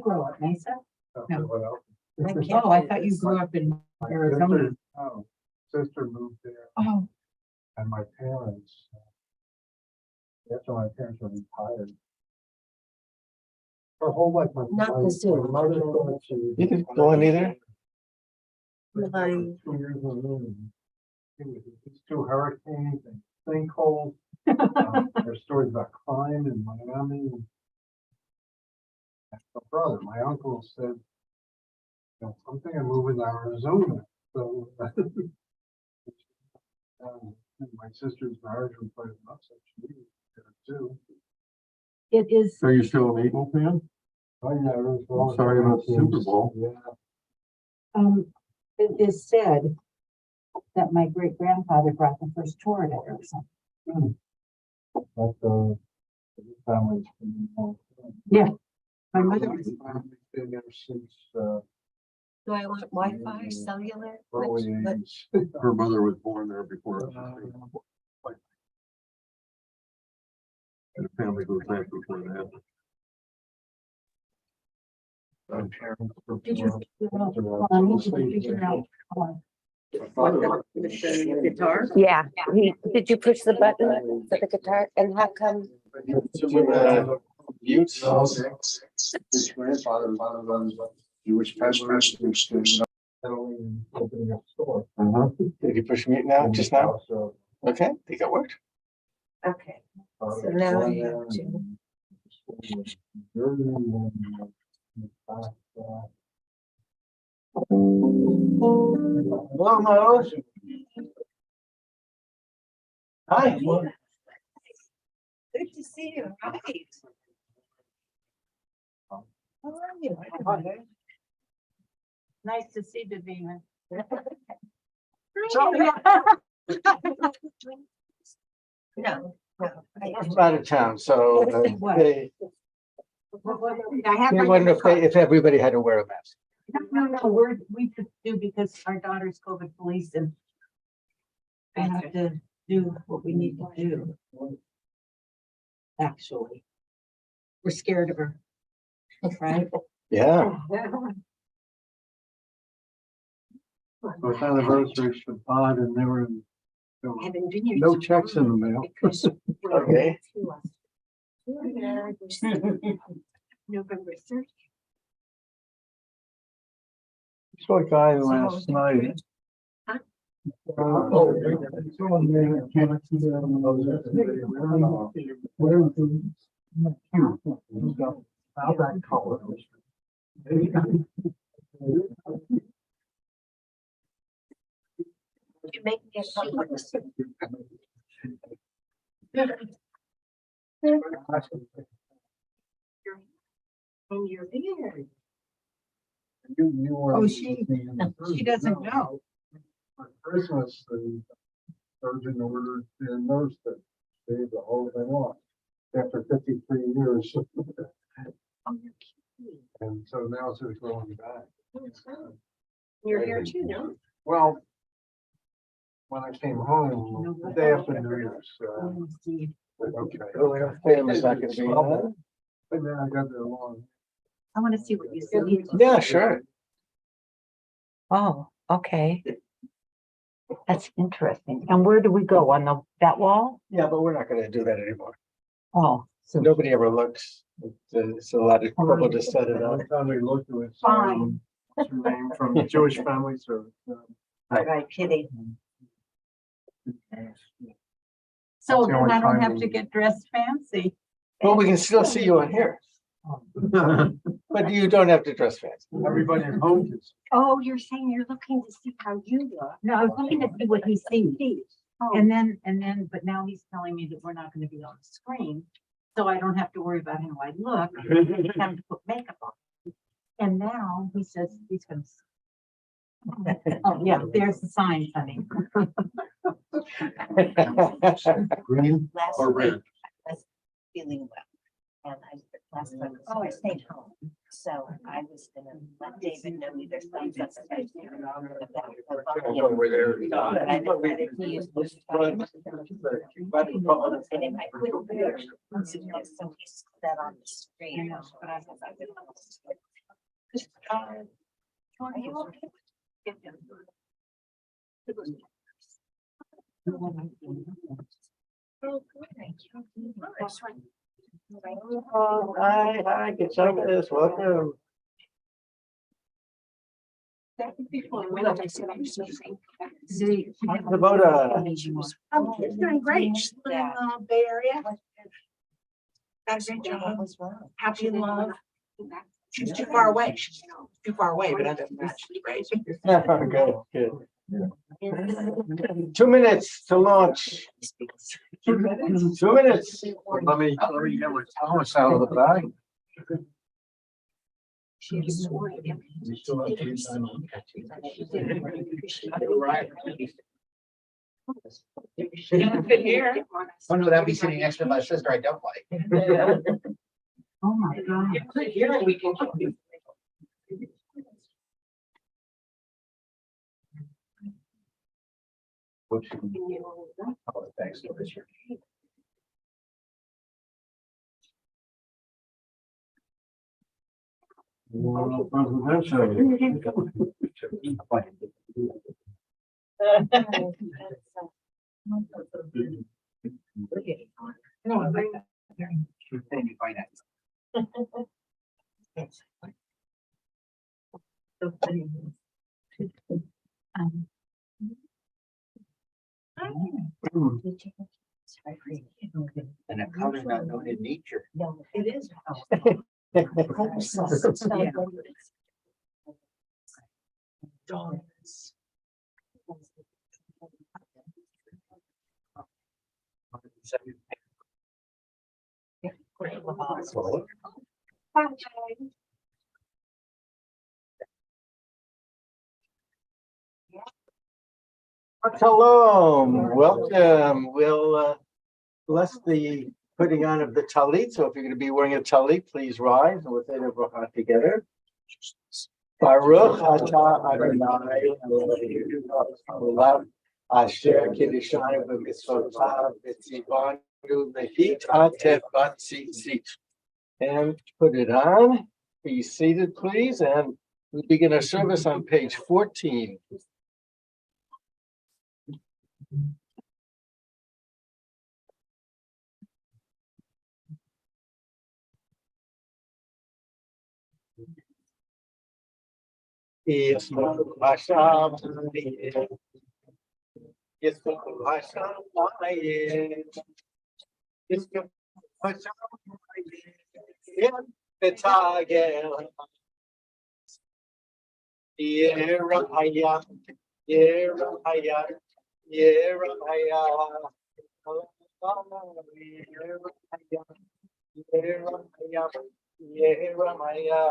you grow up, Mesa? No. What else? Oh, I thought you grew up in Arizona. Oh, sister moved there, Oh, and my parents, after my parents were retired. Her whole life. Not the zoo. You can go in either. My 2 years alone. It's 2 hurricanes and sinkholes. There's stories about crime in Miami. My brother, my uncle said, I'm thinking of moving to Arizona. So, my sister's marriage was quite enough, so she moved there too. it is. So you're still an Eagle fan? Oh, yeah, it was I'm sorry about the Super Bowl. Yeah. It is said that my great grandfather brought the first tour to Arizona. But the family's been Yeah. My mother was. been there since Do I want Wi-Fi, cellular? early What- 80s. Her mother was born there before. And the family goes back before that. My parents were Did you born- figure out? What, the guitar? Yeah, did you push the button for the guitar, and how come? Mute. His grandfather was Jewish pastor, opening up store. Did you push mute now, just now? So, Okay, think it worked. Okay, so now I have to. Hello, Miles. Hi. Good to see you, right? How are you? Nice to see Davina. No, no. I'm out of town, so What? they I wonder if everybody had to wear a mask. No, we could do because our daughter's COVID police and I have to do what we need to do. Actually, we're scared of her, right? Yeah. Both anniversaries for Todd, and there were Haven't been here. no checks in the mail. Okay. November 30th. Saw a guy last night. Huh? Oh. How that color. You make me a and you're there. You were. Oh, she doesn't know. For Christmas, the surgeon ordered the nurse to stay the whole thing off after 53 years. Oh, you're cute. And so now it's just going back. Oh, it's fun. You're here too, no? Well, when I came home, the day after New Year's, okay. Family's not gonna be. But then I got there along. I want to see what you see. Yeah, sure. Oh, okay. That's interesting. And where do we go? On that wall? Yeah, but we're not gonna do that anymore. Oh, so Nobody ever looks. It's a lot of trouble to set it up. One time we looked at it. Fine. What's her name from the Jewish family service. Right, kidding. so That's the then only I don't time have we- to get dressed fancy. Well, we can still see you on here, but you don't have to dress fancy. Everybody at home can see. Oh, you're saying you're looking to see how you look. No, I was looking to see what he sees. Oh, And then, but now he's telling me that we're not gonna be on the screen, so I don't have to worry about how I look. I just have to put makeup on. And now he says he's gonna. Oh, yeah, there's the sign, honey. Green last or week, red? I was feeling well. And last week, so I stayed home. So I was gonna let David know either thumbs up or thumbs down about the volume. But I decided to use this. And if I quit there, so he set on the screen. But I Are you okay? Oh, good, thank you. That's right. Hi, good service, welcome. Kubota. She's doing great. She's living in the Bay Area. Got a great job. What's wrong? Happy in love. She's too far away. She's too far away, but other than that, she's great. Good. 2 minutes to launch. 2 minutes. Let me get my Thomas out of the bag. She's sworn to We still have to sign on. Good here. Oh, no, that'd be sitting next to my sister I don't like. Oh, my God. Good here, we can. Oh, thanks, Richard. No, I like that. Thank you, finance. And a color not known in nature. No, It is. Yeah. Dogs. Great. Shalom, welcome. We'll bless the putting on of the talit. So if you're going to be wearing a talit, please rise and we'll say the bracha together. Baruch atah Adonai Eloheinu asher kiddushanu b'mitzvotav v'tzivanu lehitatef b'tzitzit. And put it on. Be seated, please. And we begin our service on page 14. Yisrael Hashem, Yisrael Hashem, Yisrael Hashem, Betagel, Yerahaya, Yerahaya, Yerahaya, Yerahaya, Yerahaya.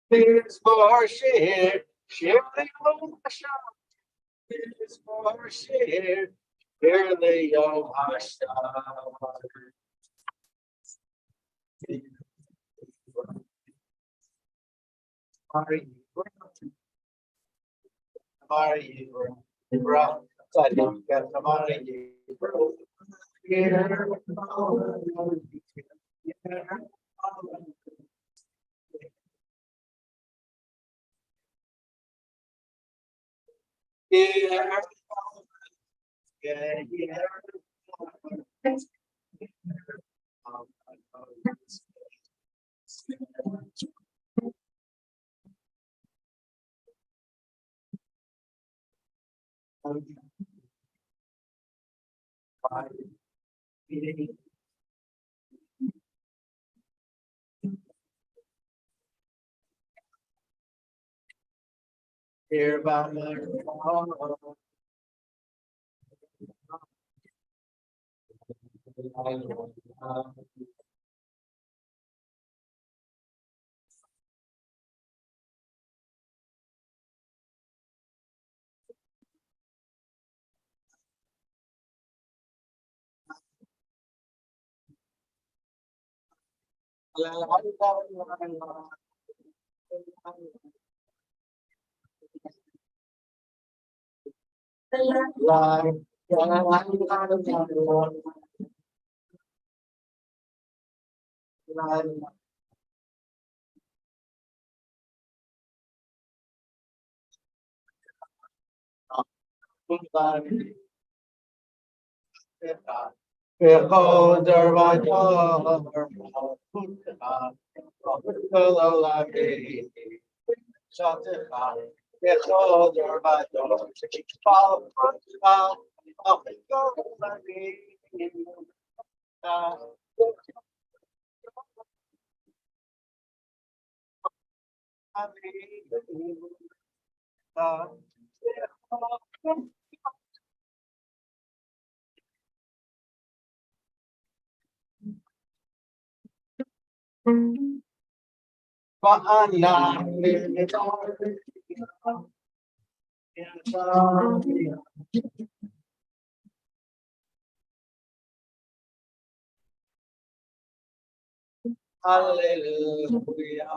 Here's for Shir, Shir Ami, here's for Shir, Shir Hereby. Hallelujah.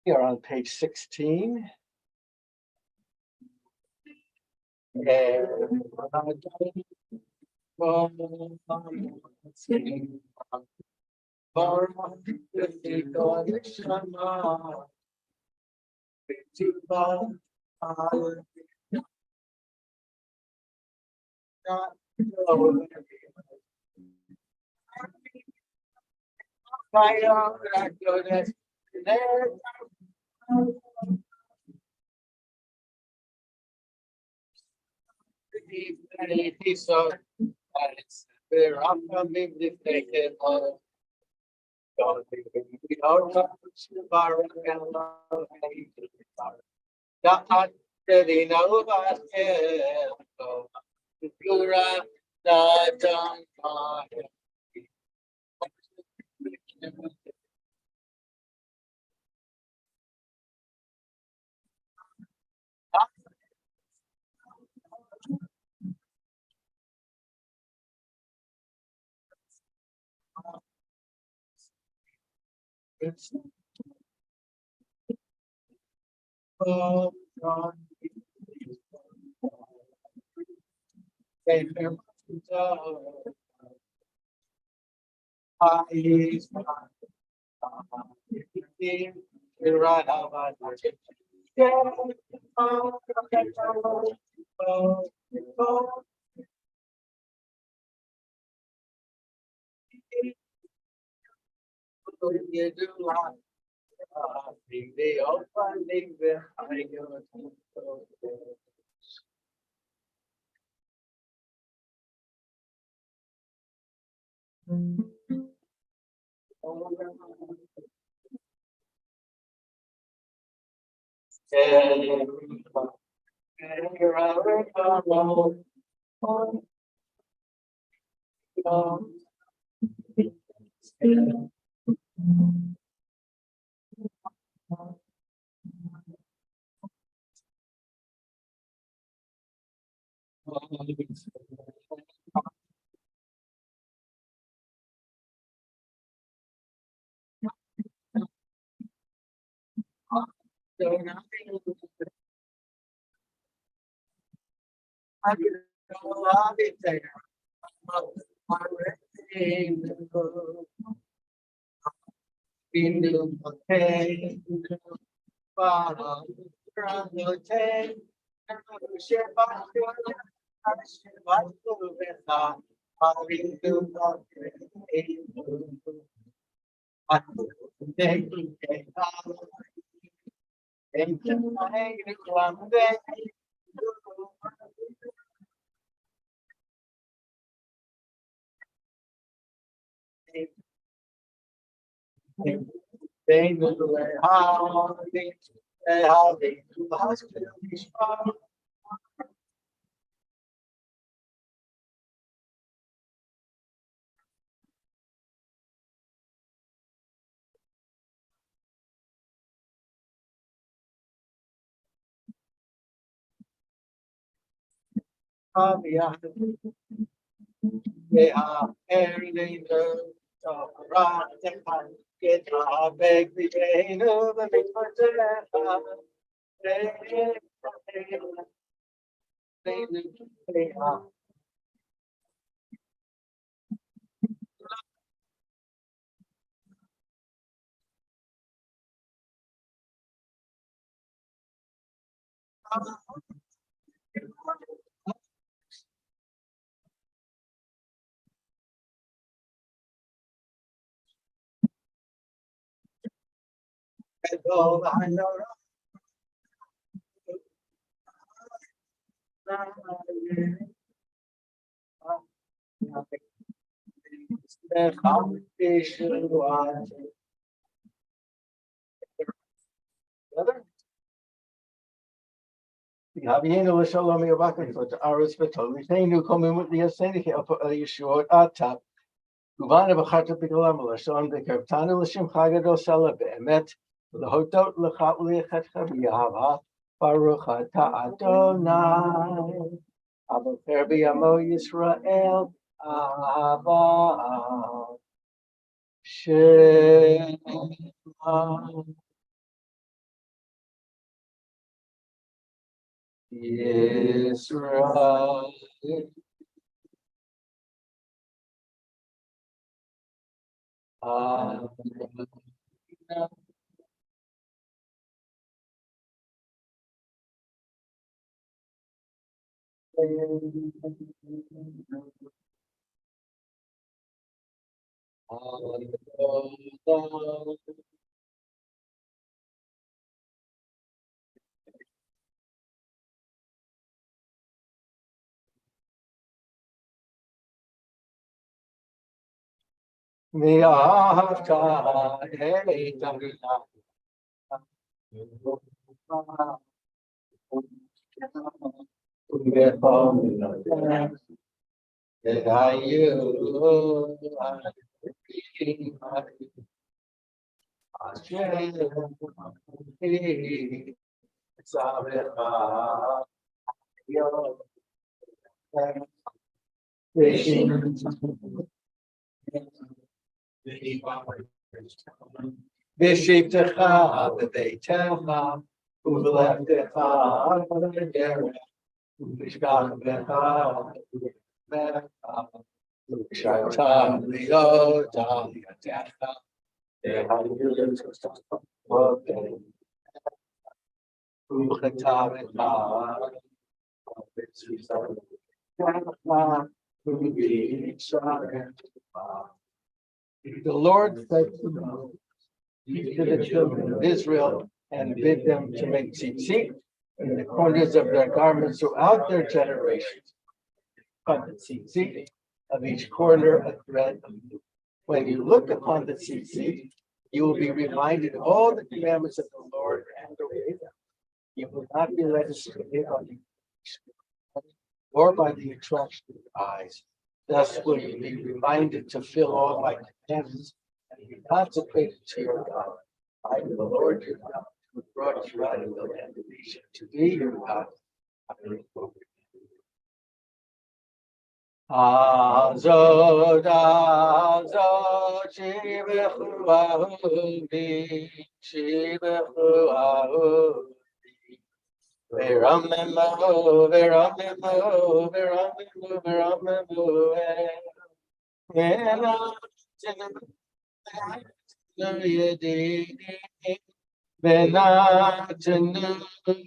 Here on page 16. Havienu l'shalom yavakim for aris v'tol. V'teinu komim with the ascenik yeshua atap. Uvana v'charta b'golam l'shon v'kerptanu l'shim chagadol sela be'emet. L'hodot l'cha u'li'echetcha v'yahava. Baruch atah Adonai. Avocher b'yamo Yisrael. Ahava. Shema. Israel. V'shivtecha b'beitecha u'v'lechtecha v'shkach v'cha The Lord said to Moses, "Speak to the children of Israel and bid them to make tzitzit in the corners of their garments throughout their generations. On the tzitzit of each corner a thread of blue. When you look upon the tzitzit, you will be reminded of all the commandments of the Lord and obey them. You will not be led astray by the or by the attraction of your eyes. Thus will you be reminded to fill all my commandments and be consecrated to your God. I am the Lord your God, who brought you out of the land of Egypt to be your God. Azod, azod, shibechu ahuvi, shibechu ahuvi. Ve'ramemu, ve'ramemu, ve'ramemu, ve'ramemu, ve'ramemu, Venatanu,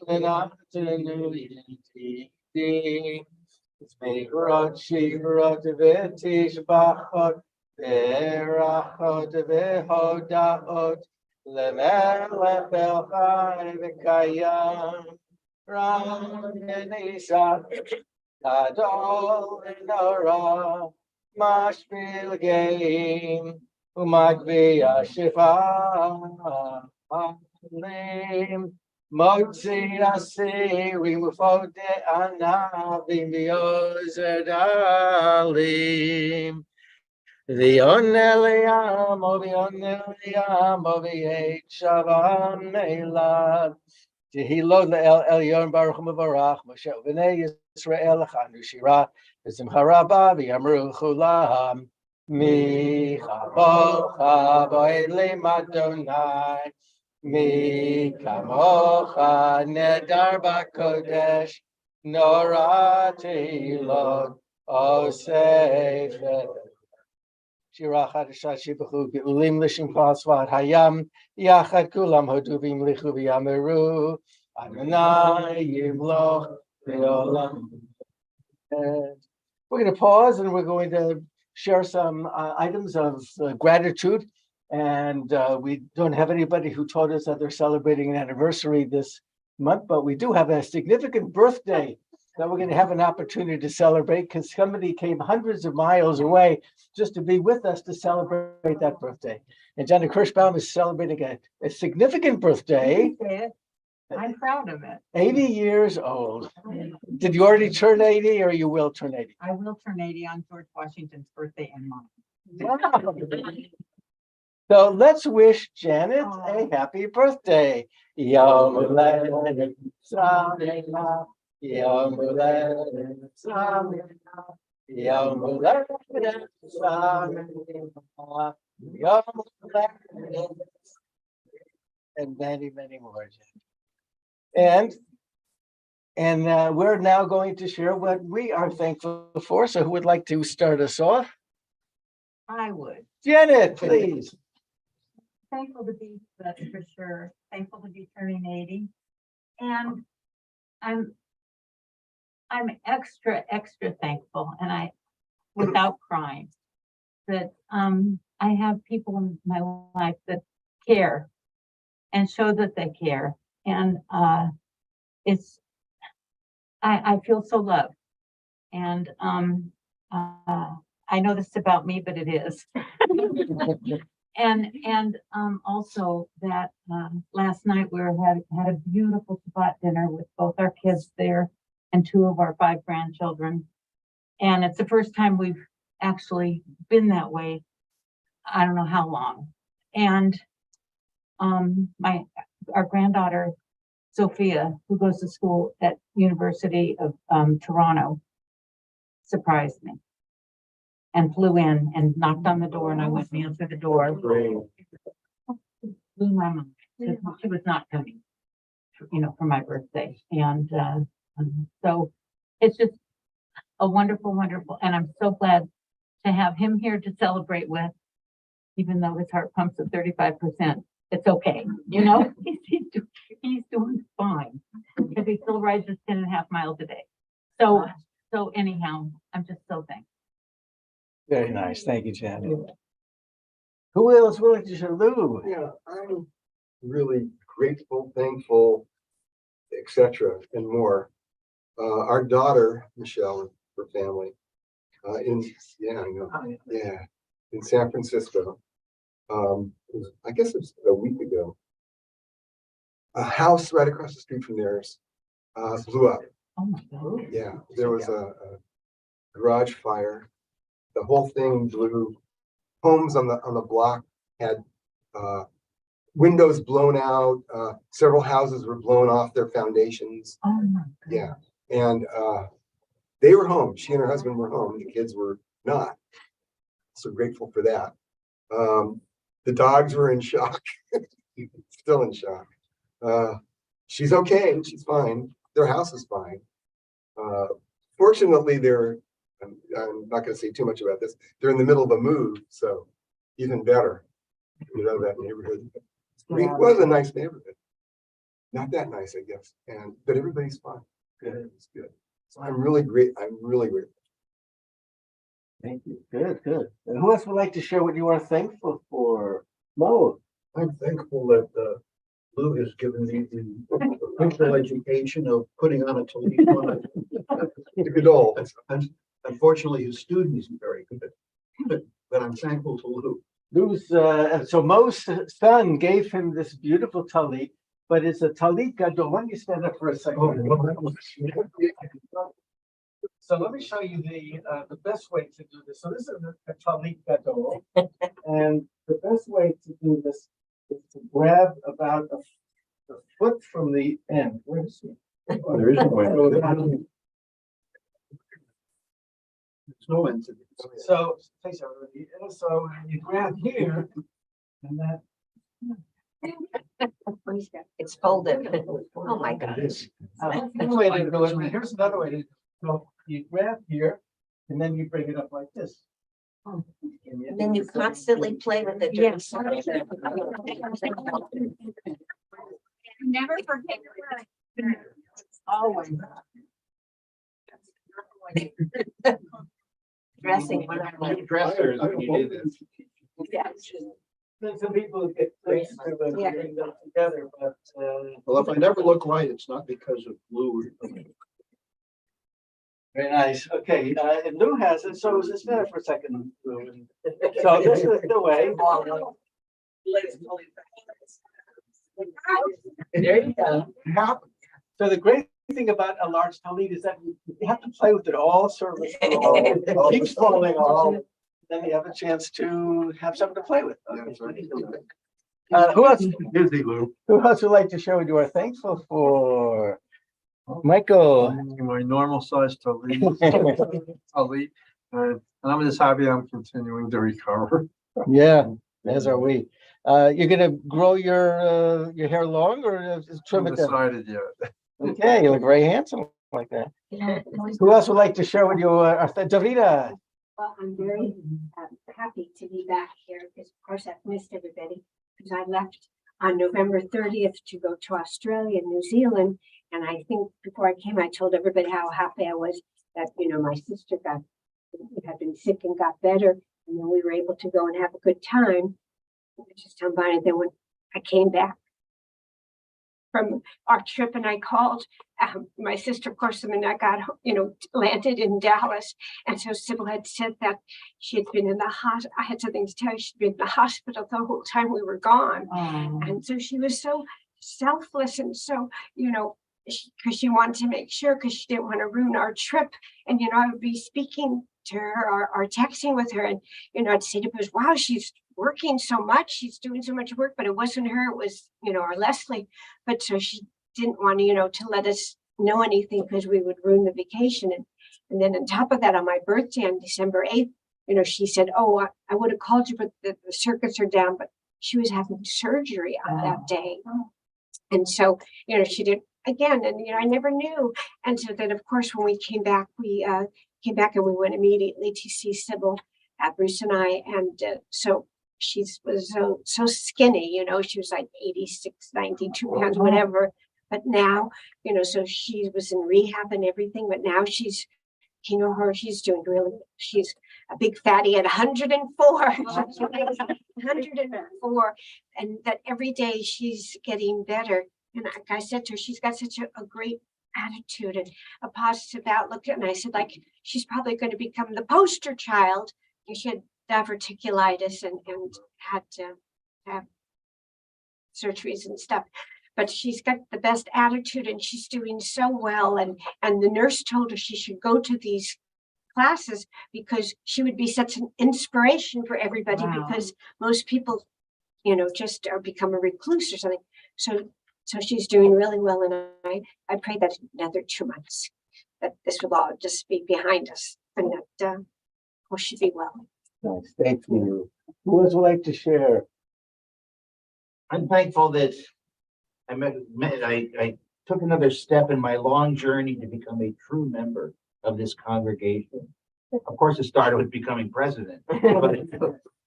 venatanu, yedidi. Zmeirot, shivrot, v'tishbachot, v'rachot, v'hodaot, lemelech el chai v'kayam, ram v'nisa, gadol v'nora, mashpil geim, umagbi ashifa. Motzi asiri mufode anavim v'yozedalim v'yoneliam v'yoneliam v'yetshavam elav Tehilot le'el Elyon Baruch Mevarach Moshe v'nei Yisrael chanu shira v'simcha rabba v'yamru chulam michabocha bo'elim Adonai Mi kamocha nedar b'kodesh nora tehilot osefet. Shira chadashat shibachu geulim l'shimcha svat hayam yachad kulam hoduvim lichu v'yameru Adonai yimloch v'olam. We're going to pause and we're going to share some items of gratitude. And we don't have anybody who told us that they're celebrating an anniversary this month, but we do have a significant birthday that we're going to have an opportunity to celebrate because somebody came hundreds of miles away just to be with us to celebrate that birthday. And Jenna Kirschbaum is celebrating a significant birthday. I'm proud of it. 80 years old. Did you already turn 80 or you will turn 80? I will turn 80 on George Washington's birthday and mine. Wow. So let's wish Janet a happy birthday. Yom Halelet Samecha, Yom Halelet Samecha, Yom Halelet Samecha, Yom Halelet, and many, many more. And we're now going to share what we are thankful for. So who would like to start us off? I would. Janet, please. Thankful to be, that's for sure. Thankful to be turning 80. And I'm extra thankful, and without crying, that I have people in my life that care and show that they care. And I feel so loved. And I know this is about me, but it is. And also that last night we had a beautiful Shabbat dinner with both our kids there and 2 of our 5 grandchildren. And it's the first time we've actually been that way. I don't know how long. And our granddaughter Sophia, who goes to school at University of Toronto, surprised me and flew in and knocked on the door, and I went and answered the door. Blew my mind. She was not coming, for my birthday. And so it's just, a wonderful, wonderful, and I'm so glad to have him here to celebrate with. Even though his heart pumps at 35%, it's okay. You know, he's doing fine because he still rides his 10.5 miles a day. So anyhow, I'm just so thankful. Very nice. Thank you, Janet. Who else would like to share? Lou? Yeah, I'm really grateful, thankful, etc. and more. Our daughter, Michelle, her family, yeah, I know, yeah, in San Francisco. I guess it was a week ago. A house right across the street from theirs blew up. Oh my God. Yeah, there was a garage fire. The whole thing blew. Homes on the block had windows blown out. Several houses were blown off their foundations. Oh my God. Yeah, and they were home. She and her husband were home. The kids were not. So grateful for that. The dogs were in shock. Still in shock. She's okay. She's fine. Their house is fine. Fortunately, I'm not going to say too much about this. They're in the middle of a move, so even better. Get out of that neighborhood. It was a nice neighborhood. Not that nice, I guess. But everybody's fine. Good. It's good. So I'm really grateful. Thank you. Good, good. And who else would like to share what you are thankful for? Mo? I'm thankful that Lou has given me the wonderful education of putting on a tallit. The good old. Unfortunately, his student isn't very good, but I'm thankful to Lou. Lou's, so Mo's son gave him this beautiful talit, but it's a talit gadol. Why don't you stand up for a second? So let me show you the best way to do this. So this is a talit gadol, and the best way to do this is to grab about a foot from the end. Where is it? Oh, there is no end. There's no end to this. So, thanks everybody. And so you grab here, and that. It's folded. Oh, my gosh. That's one way to do it. Here's another way to do it. So you grab here, and then you bring it up like this. And then you constantly play with it. during summer. Never forget. Always. Dressing one of my. Dressers when you did this. Then some people get things to bring them together, but Well, if I never look right, it's not because of Lou. very nice. Okay, and Lou has it, so just stand for a second. Lou. So this is the way. There you go. So the great thing about a large talit is that you have to play with it all service. It keeps falling off. Then you have a chance to have something to play with. Who else? Busy, Lou. Who else would like to show what you are thankful for? Michael. My normal size talit, and I'm just happy I'm continuing to recover. Yeah, as are we. You're gonna grow your hair long or just trim it down? Undecided yet. Okay, you look very handsome like that. Who else would like to share what you are? Davida. Well, I'm very happy to be back here because of course I've missed everybody because I left on November 30th to go to Australia and New Zealand. And I think before I came, I told everybody how happy I was that, my sister had been sick and got better. And then we were able to go and have a good time. Just tell Bonnie, then when I came back from our trip and I called my sister, of course, and I got, landed in Dallas. And so Sybil had said that she had been in the hospital. I had something to tell you. She'd been in the hospital the whole time we were gone. And so she was so selfless and so, because she wanted to make sure, because she didn't want to ruin our trip. And, I would be speaking to her or texting with her and, I'd say to her, wow, she's working so much. She's doing so much work, but it wasn't her. It was, our Leslie. But so she didn't want, to let us know anything because we would ruin the vacation. And then on top of that, on my birthday on December 8th, she said, oh, I would have called you, but the circuits are down, but she was having surgery on that day. And so, she did again, and, I never knew. And so then, of course, when we came back, we came back and we went immediately to see Sybil, Bruce and I, and so she was so skinny, you know, she was like 86, 92 pounds, whatever. But now, you know, so she was in rehab and everything, but now she's, you know, she's doing really, she's a big fatty at 104. 104, and that every day she's getting better. And like I said to her, she's got such a great attitude and a positive outlook. And I said, like, she's probably going to become the poster child. And she had diverticulitis and had to have surgeries and stuff. But she's got the best attitude and she's doing so well. And the nurse told her she should go to these classes because she would be such an inspiration for everybody. Wow. Because most people, you know, just are become a recluse or something. So she's doing really well. And I pray that another 2 months that this will all just be behind us and that we should be well. Nice, thank you. Who else would like to share? I'm thankful that I took another step in my long journey to become a true member of this congregation. Of course, it started with becoming president, but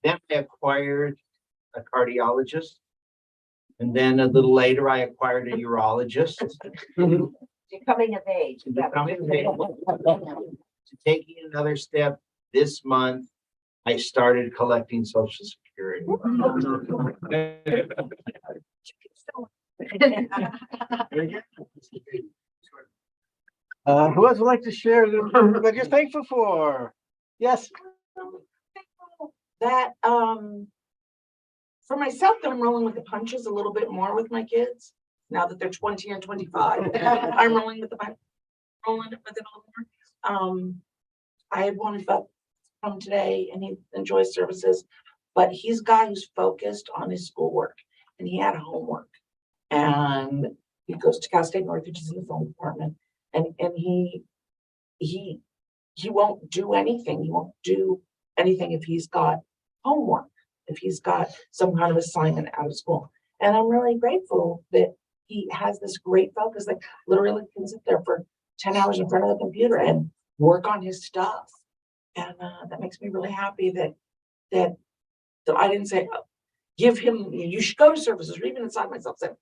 then I acquired a cardiologist. And then a little later, I acquired a urologist. You're coming of age. Taking another step this month, I started collecting Social Security. Who else would like to share what you're thankful for? Yes. That for myself, that I'm rolling with the punches a little bit more with my kids now that they're 20 and 25. I'm rolling with it a little more. I had one about from today and he enjoys services, but he's a guy who's focused on his schoolwork and he had homework and he goes to Cal State North, which is in the film department, and he won't do anything. He won't do anything if he's got homework, if he's got some kind of assignment out of school. And I'm really grateful that he has this great focus, like literally can sit there for 10 hours in front of the computer and work on his stuff. And that makes me really happy that I didn't say, give him, you should go to services, or even inside myself said,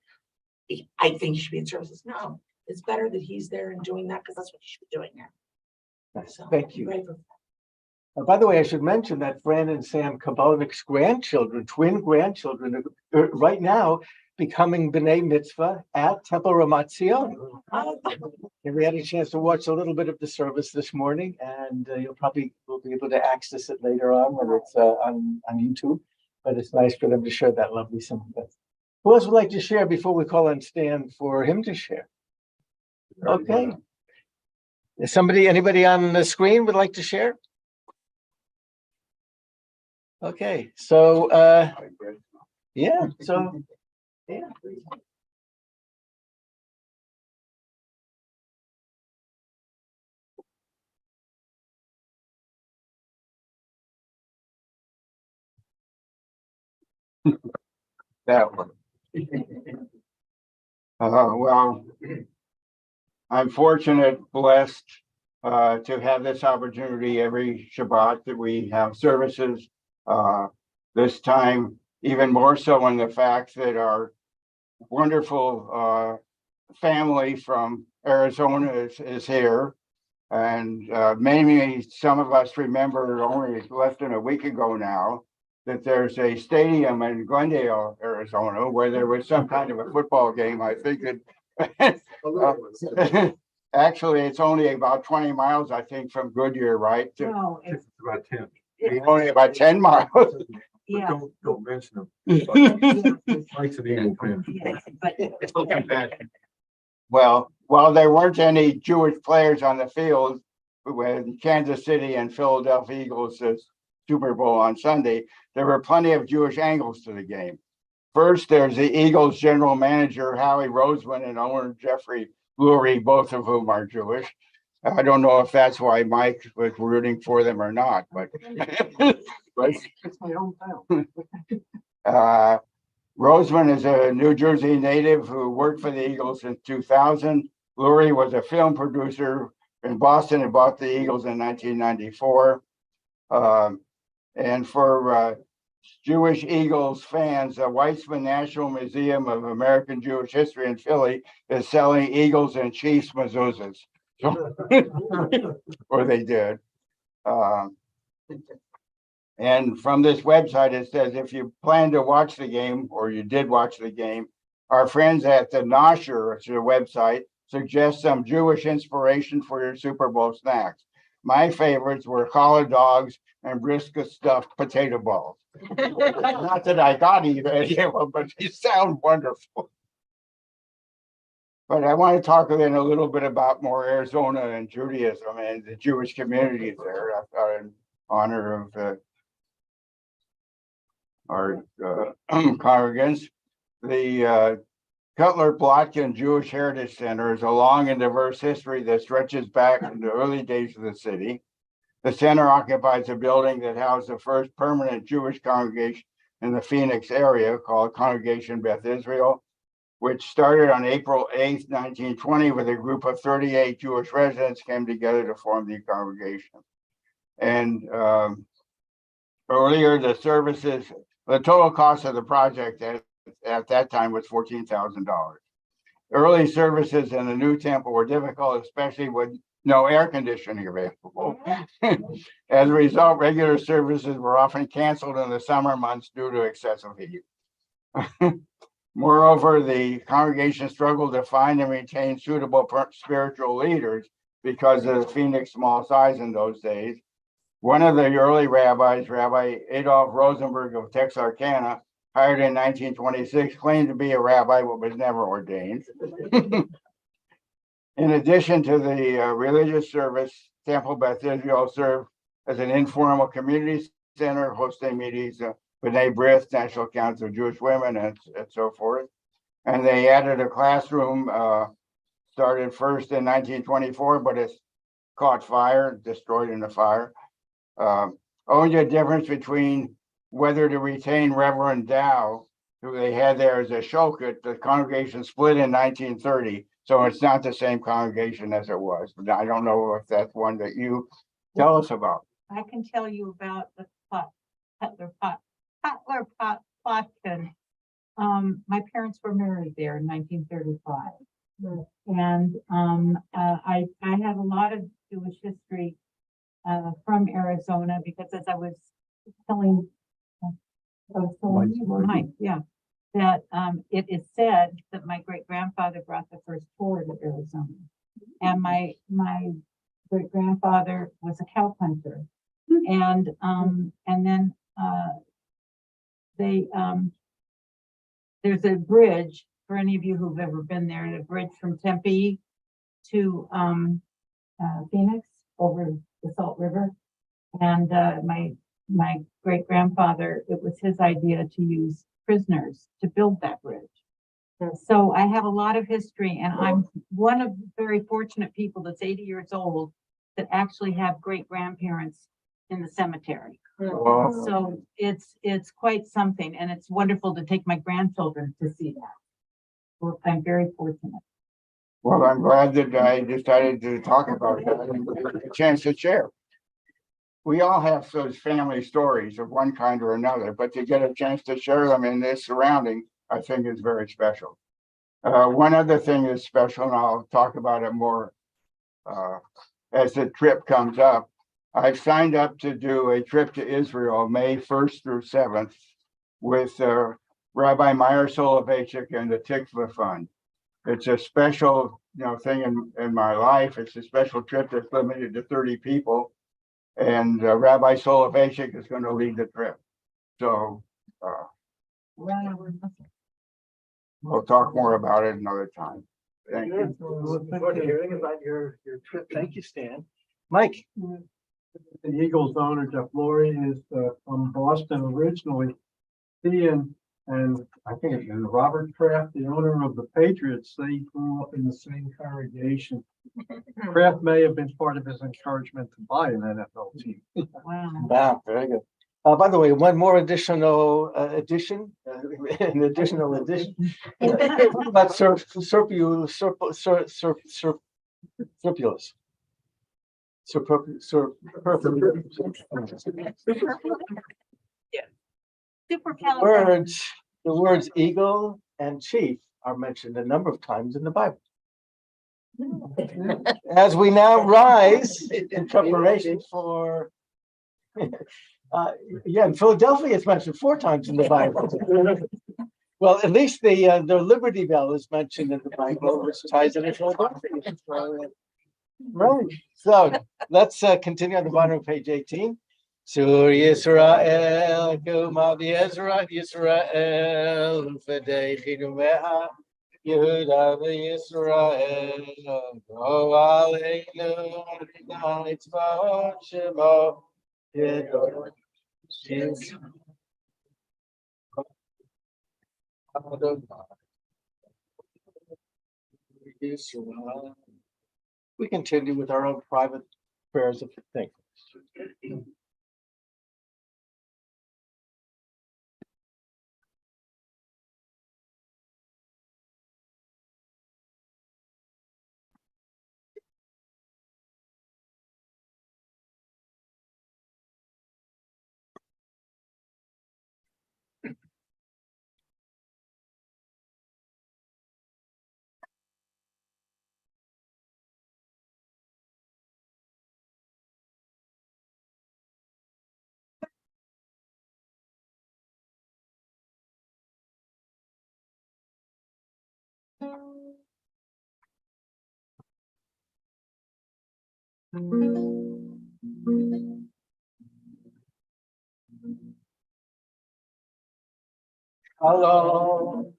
I think you should be in services. No, it's better that he's there and doing that because that's what you should be doing now. So, Thank you. I'm grateful. By the way, I should mention that Fran and Sam Kabovik's grandchildren, twin grandchildren, are right now becoming B'nai Mitzvah at Temple Ramat Zion. And we had a chance to watch a little bit of the service this morning, and you'll probably will be able to access it later on when it's on YouTube. But it's nice for them to share that lovely symbol. Who else would like to share before we call on Stan for him to share? Okay. Is anybody on the screen would like to share? Okay, so yeah, so yeah. That one. Well, I'm fortunate, blessed to have this opportunity every Shabbat that we have services. This time, even more so in the fact that our wonderful family from Arizona is here. And maybe some of us remember only less than a week ago now that there's a stadium in Glendale, Arizona, where there was some kind of a football game. I think it actually it's only about 20 miles, I think, from Goodyear, right? No, it's, About 10. Only about 10 miles. yeah. Don't mention them. Yeah, Mike's an Eagle fan. yeah, but Well, while there weren't any Jewish players on the field when Kansas City and Philadelphia Eagles Super Bowl on Sunday, there were plenty of Jewish angles to the game. First, there's the Eagles general manager, Howie Roseman, and owner Jeffrey Lurie, both of whom are Jewish. I don't know if that's why Mike was rooting for them or not, but It's my hometown. Roseman is a New Jersey native who worked for the Eagles since 2000. Lurie was a film producer in Boston and bought the Eagles in 1994. And for Jewish Eagles fans, the Weizmann National Museum of American Jewish History in Philly is selling Eagles and Chiefs mezuzahs. Or they did. And from this website, it says if you plan to watch the game, or you did watch the game, our friends at the Nosher, which is a website, suggest some Jewish inspiration for your Super Bowl snacks. My favorites were challah dogs and brisket stuffed potato balls. Not that I got any of them, but they sound wonderful. But I want to talk then a little bit about more Arizona and Judaism and the Jewish community there in honor of our congregants. The Cutler Blotkin Jewish Heritage Center is a long and diverse history that stretches back to the early days of the city. The center occupies a building that housed the first permanent Jewish congregation in the Phoenix area called Congregation Beth Israel, which started on April 8th, 1920, with a group of 38 Jewish residents came together to form the congregation. And earlier, the services, the total cost of the project at that time was $14,000. Early services in the new temple were difficult, especially with no air conditioning available. As a result, regular services were often canceled in the summer months due to excessive heat. Moreover, the congregation struggled to find and retain suitable spiritual leaders because of the Phoenix small size in those days. One of the early rabbis, Rabbi Adolf Rosenberg of Texarkana, hired in 1926, claimed to be a rabbi but was never ordained. In addition to the religious service, Temple Beth Israel served as an informal community center, hosting meetings, B'nai B'rith, National Council of Jewish Women, and so forth. And they added a classroom, started first in 1924, but it's caught fire, destroyed in the fire. Only a difference between whether to retain Reverend Dow, who they had there as a shochet. The congregation split in 1930, so it's not the same congregation as it was. But I don't know if that's one that you tell us about. I can tell you about the Cutler Plotkin. My parents were married there in 1935. And I have a lot of Jewish history from Arizona, because as I was telling you, Mike, yeah, that it is said that my great grandfather brought the first tour to Arizona, and my great grandfather was a cowpuncher, and then there's a bridge for any of you who've ever been there, a bridge from Tempe to Phoenix over the Salt River, and my great grandfather, it was his idea to use prisoners to build that bridge. So I have a lot of history, and I'm one of the very fortunate people that's 80 years old that actually have great grandparents in the cemetery. Wow. So it's quite something, and it's wonderful to take my grandchildren to see that. Well, I'm very fortunate. Well, I'm glad that I decided to talk about it and get a chance to share. We all have those family stories of one kind or another, but to get a chance to share them in this surrounding, I think is very special. One other thing is special, and I'll talk about it more as the trip comes up. I've signed up to do a trip to Israel, May 1st through 7th, with Rabbi Meir Soloveitchik and the Tikva Fund. It's a special, thing in my life. It's a special trip that's limited to 30 people. And Rabbi Soloveitchik is going to lead the trip. So we'll talk more about it another time. Thank you. Look forward to hearing about your trip. Thank you, Stan. Mike. The Eagles owner, Jeff Lurie, is from Boston originally. He and I think it's Robert Kraft, the owner of the Patriots, they grew up in the same congregation. Kraft may have been part of his encouragement to buy an NFL team. Wow. Wow, very good. By the way, one more additional addition, an additional addition. About surplus. Words, the words eagle and chief are mentioned a number of times in the Bible. As we now rise in preparation for, in Philadelphia, it's mentioned 4 times in the Bible. Well, at least the Liberty Bell is mentioned in the Bible, which ties into Philadelphia. Right. So let's continue on the bottom of page 18. Sur Yisrael, Guma Yisrael, Yisrael, Fedechinu Meha, Yehuda Yisrael, Go Aleinu, Tzvaot Shemo, we continue with our own private prayers of thankfulness. Hello,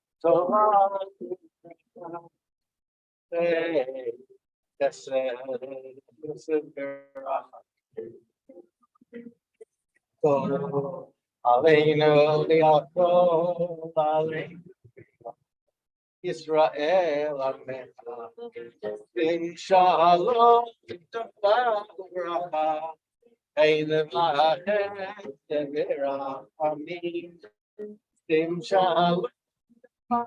Israel, Amen. Bin Shalom, Bracha, Ein V'Achet, Devira, Amin. Bin Shalom, Ein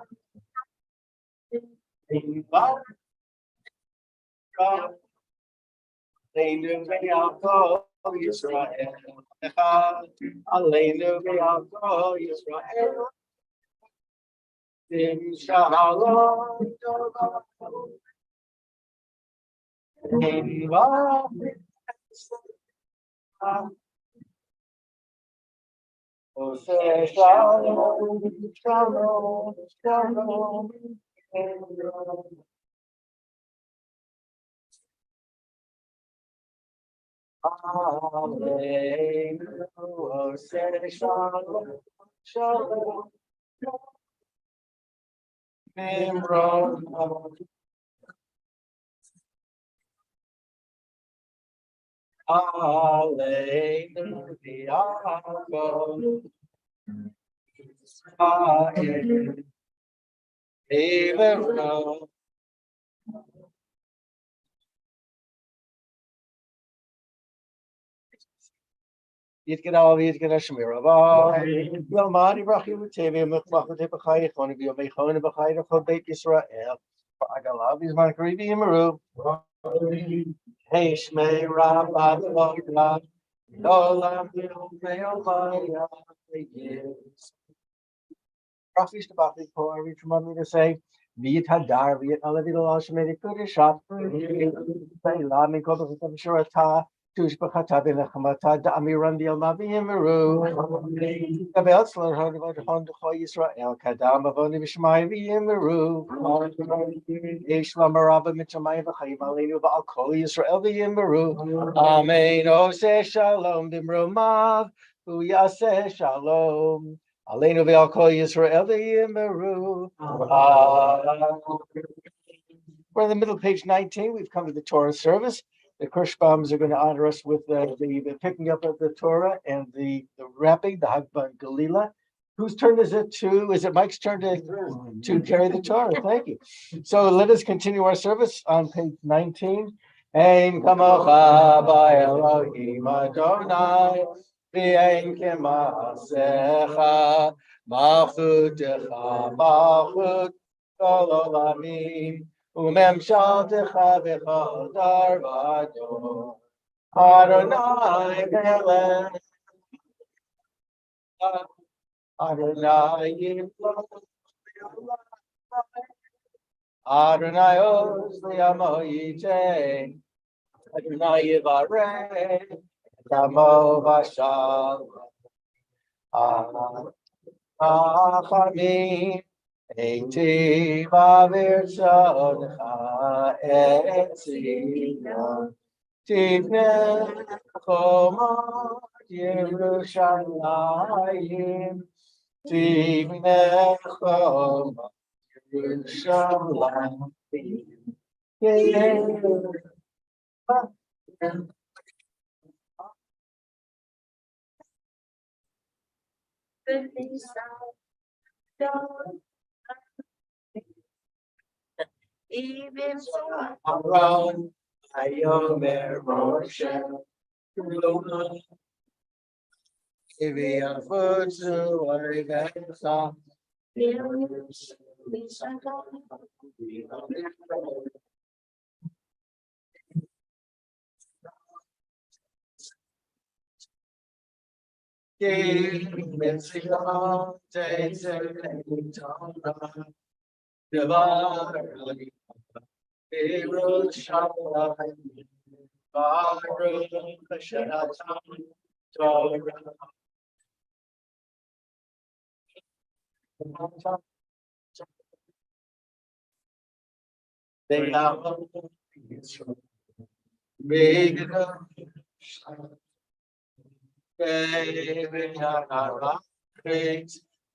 V'Achet, Aleinu V'Yakov Yisrael, Echad, Aleinu V'Yakov Yisrael. Bin Shalom, Ein V'Achet, Ose Shalom, Shalom, Shalom. Aleinu, Ose Shalom, Shalom. Nimrod. Aleinu v'Yaakov. Even Yitgadal Yitgada Shmirava. Yomadi Brachi V'Tevi Mechmachot B'Chayich Oni V'Yomeichon B'Chayich Chol Beit Yisrael. Agalav Yizman Karivi Yimaru. Hey Shmei Rabba V'Chayich. Olam V'Yomaya. Rafi Shabbat for every me to say, Viet Hadar, Viet Alavid Allah Shemedi Kudishat, Lami Kodak Shurata, Tushbakata Benachamata, Damiran Dial Mavimaru, Gabetzler, Hon Israel, Kadam Avoni Vishmai Vimaru, Ishlamaraba Mitchamai Vahim Alinu Valko Israel Vimaru, Amen. Ose Shalom Bimromav, Uyase Shalom. Aleinu v'Yakov Yisrael v'Yimeru. We're in the middle of page 19. We've come to the Torah service. The Kirschbaums are going to honor us with the picking up of the Torah and the wrapping, the Hagban Galila. Whose turn is it to? Is it Mike's turn to carry the Torah? Thank you. So let us continue our service on page 19. Ein kamocha ba'Elohim Adonai. V'ein k'ma'asecha, malchutecha, malchut kol olamim, u'memshaltecha v'chol dar v'adon. Adonai melech Adonai Yimloch Adonai Oz Liamo Yite Adonai Yivareh Tamo Vashal Achamim Eiti Bavir Shodcha Etzina Tivne Chomot Yerushalayim Tivne Chomot Yerushalayim Even so. Aron Ayomer Moshe Ivi Avutsu Oivesa Mitzvah Tetzeh Devar Yerushalayim Baruch Hashem Torah They are big enough.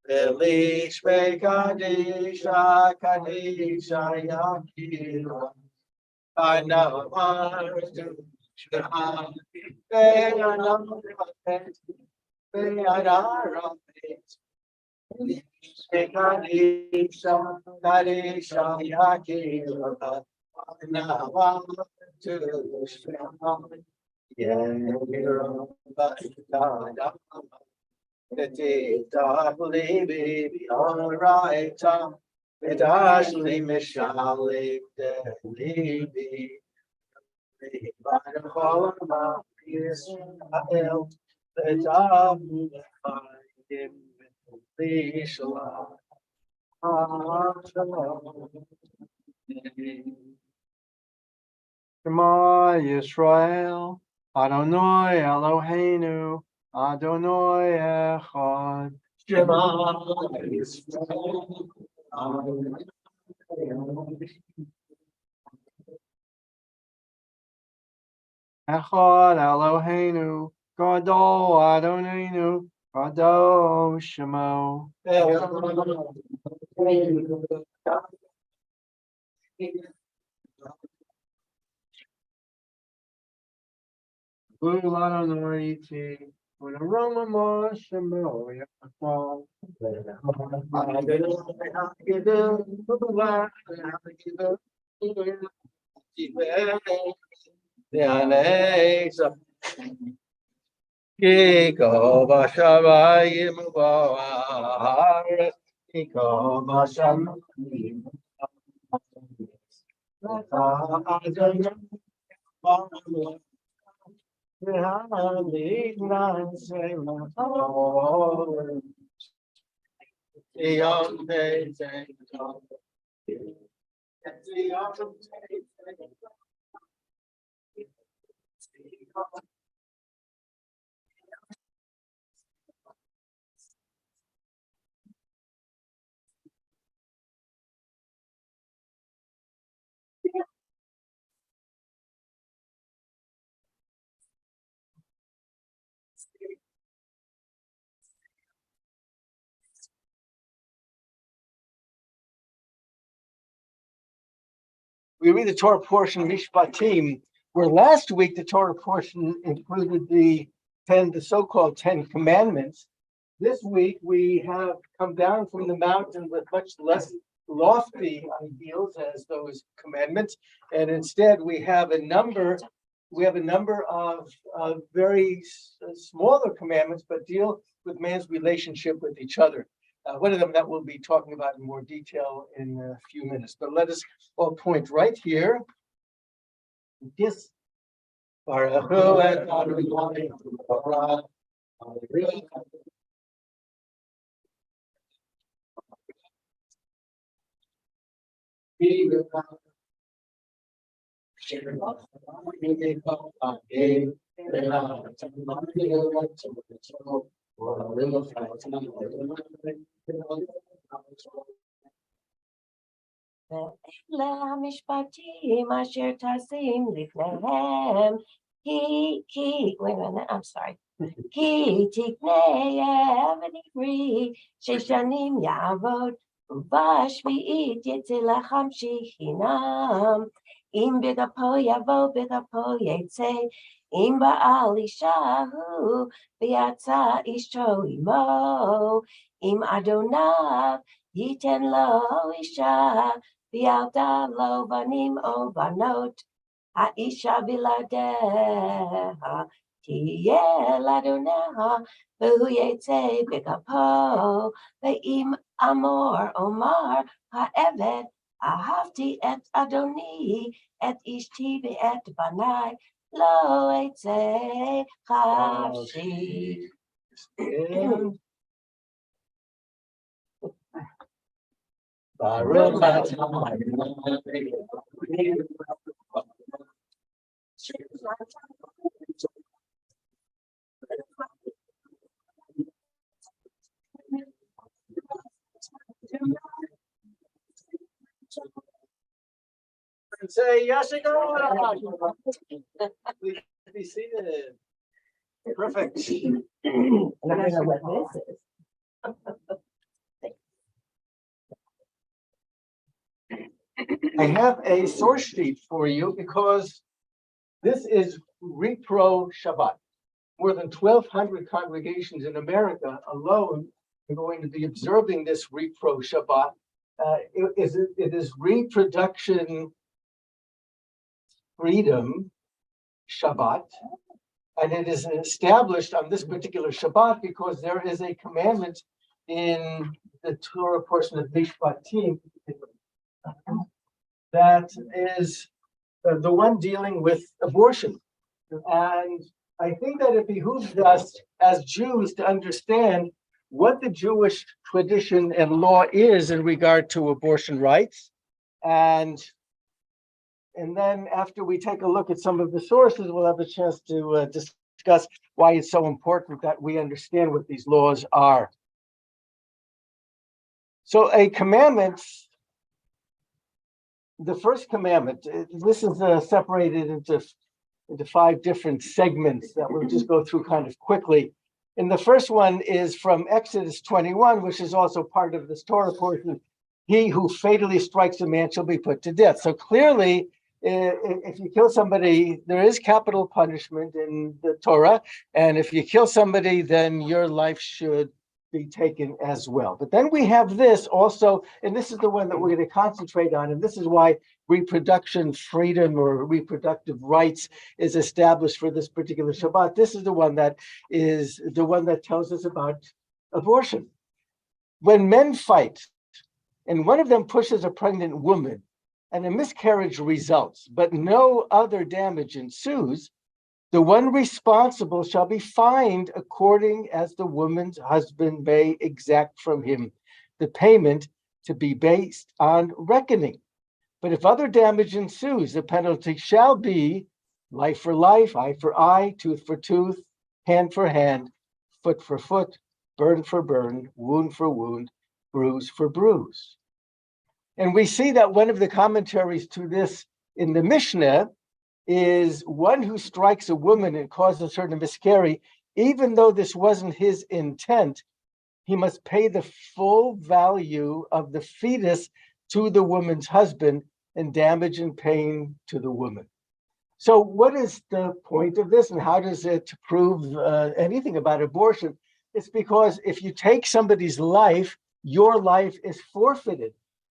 Elish Bekadisha Kadisha Yakira I know baby, all right, Tom. It actually Mishalik Levi. By the whole of my peace, I held the job by him. The Shalom. Shema Yisrael, Adonai Eloheinu, Adonai Echad. Shema Yisrael, Adonai Echad Eloheinu, Gadol Adonai, Gadol Shemo. Blue Adonai Iti, when aroma Shemo Yachal. Kiko Bashabayim Baharis, Kiko Bashabayim We read the Torah portion Mishpatim, where last week the Torah portion included the so-called 10 commandments. This week we have come down from the mountain with much less lofty ideals as those commandments, and instead we have a number of very smaller commandments, but deal with man's relationship with each other. One of them that we'll be talking about in more detail in a few minutes. But let us all point right here. This Baruch Hu Adonai Torah. ואלה המשפטים אשר תשים לפניהם, wait a minute, I'm sorry. כי תקנה עבד עברי 6 שנים יעבוד, ובשביעית יצא לחמישי חינם. אם בגפו יבוא בגפו יצא, אם בעל אישה הוא ויצא אשתו עמו, אם אדוניו ייתן לו אישה וילדה לו בנים או בנות, האישה בלעדיה תהיה לאדוניה, והוא יצא בגפו. ואם אומר העבד, אהבתי את אדוני, את אשתי ואת בניי, לא אצא חפשי. Baruch Say Yashigawa. Please be seated. Perfect. And I don't know what this is. I have a source sheet for you because this is Repro Shabbat. More than 1,200 congregations in America alone are going to be observing this Repro Shabbat. It is reproduction freedom Shabbat, and it is established on this particular Shabbat because there is a commandment in the Torah portion of Mishpatim that is the one dealing with abortion. And I think that it behooves us as Jews to understand what the Jewish tradition and law is in regard to abortion rights. And then after we take a look at some of the sources, we'll have a chance to discuss why it's so important that we understand what these laws are. So a commandment, the first commandment, this is separated into 5 different segments that we'll just go through kind of quickly. And the first one is from Exodus 21, which is also part of this Torah portion. He who fatally strikes a man shall be put to death. So clearly, if you kill somebody, there is capital punishment in the Torah. And if you kill somebody, then your life should be taken as well. But then we have this also, and this is the one that we're going to concentrate on. And this is why reproduction freedom or reproductive rights is established for this particular Shabbat. This is the one that tells us about abortion. When men fight, and one of them pushes a pregnant woman, and a miscarriage results, but no other damage ensues, the one responsible shall be fined according as the woman's husband may exact from him the payment to be based on reckoning. But if other damage ensues, the penalty shall be life for life, eye for eye, tooth for tooth, hand for hand, foot for foot, burn for burn, wound for wound, bruise for bruise. And we see that one of the commentaries to this in the Mishnah is one who strikes a woman and causes her to miscarry, even though this wasn't his intent, he must pay the full value of the fetus to the woman's husband and damage and pain to the woman. So what is the point of this and how does it prove anything about abortion? It's because if you take somebody's life, your life is forfeited.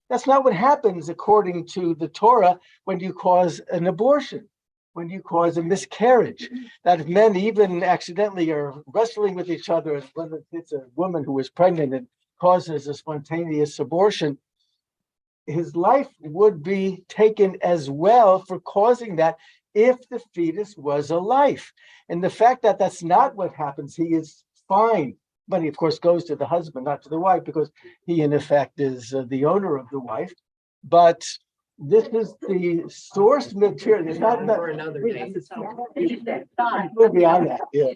That's not what happens according to the Torah when you cause an abortion, when you cause a miscarriage. That if men even accidentally are wrestling with each other, whether it's a woman who is pregnant and causes a spontaneous abortion, his life would be taken as well for causing that if the fetus was a life. And the fact that that's not what happens, he is fine. Money, of course, goes to the husband, not to the wife, because he, in effect, is the owner of the wife. But this is the source material. It's not For another day. We're beyond that, yeah.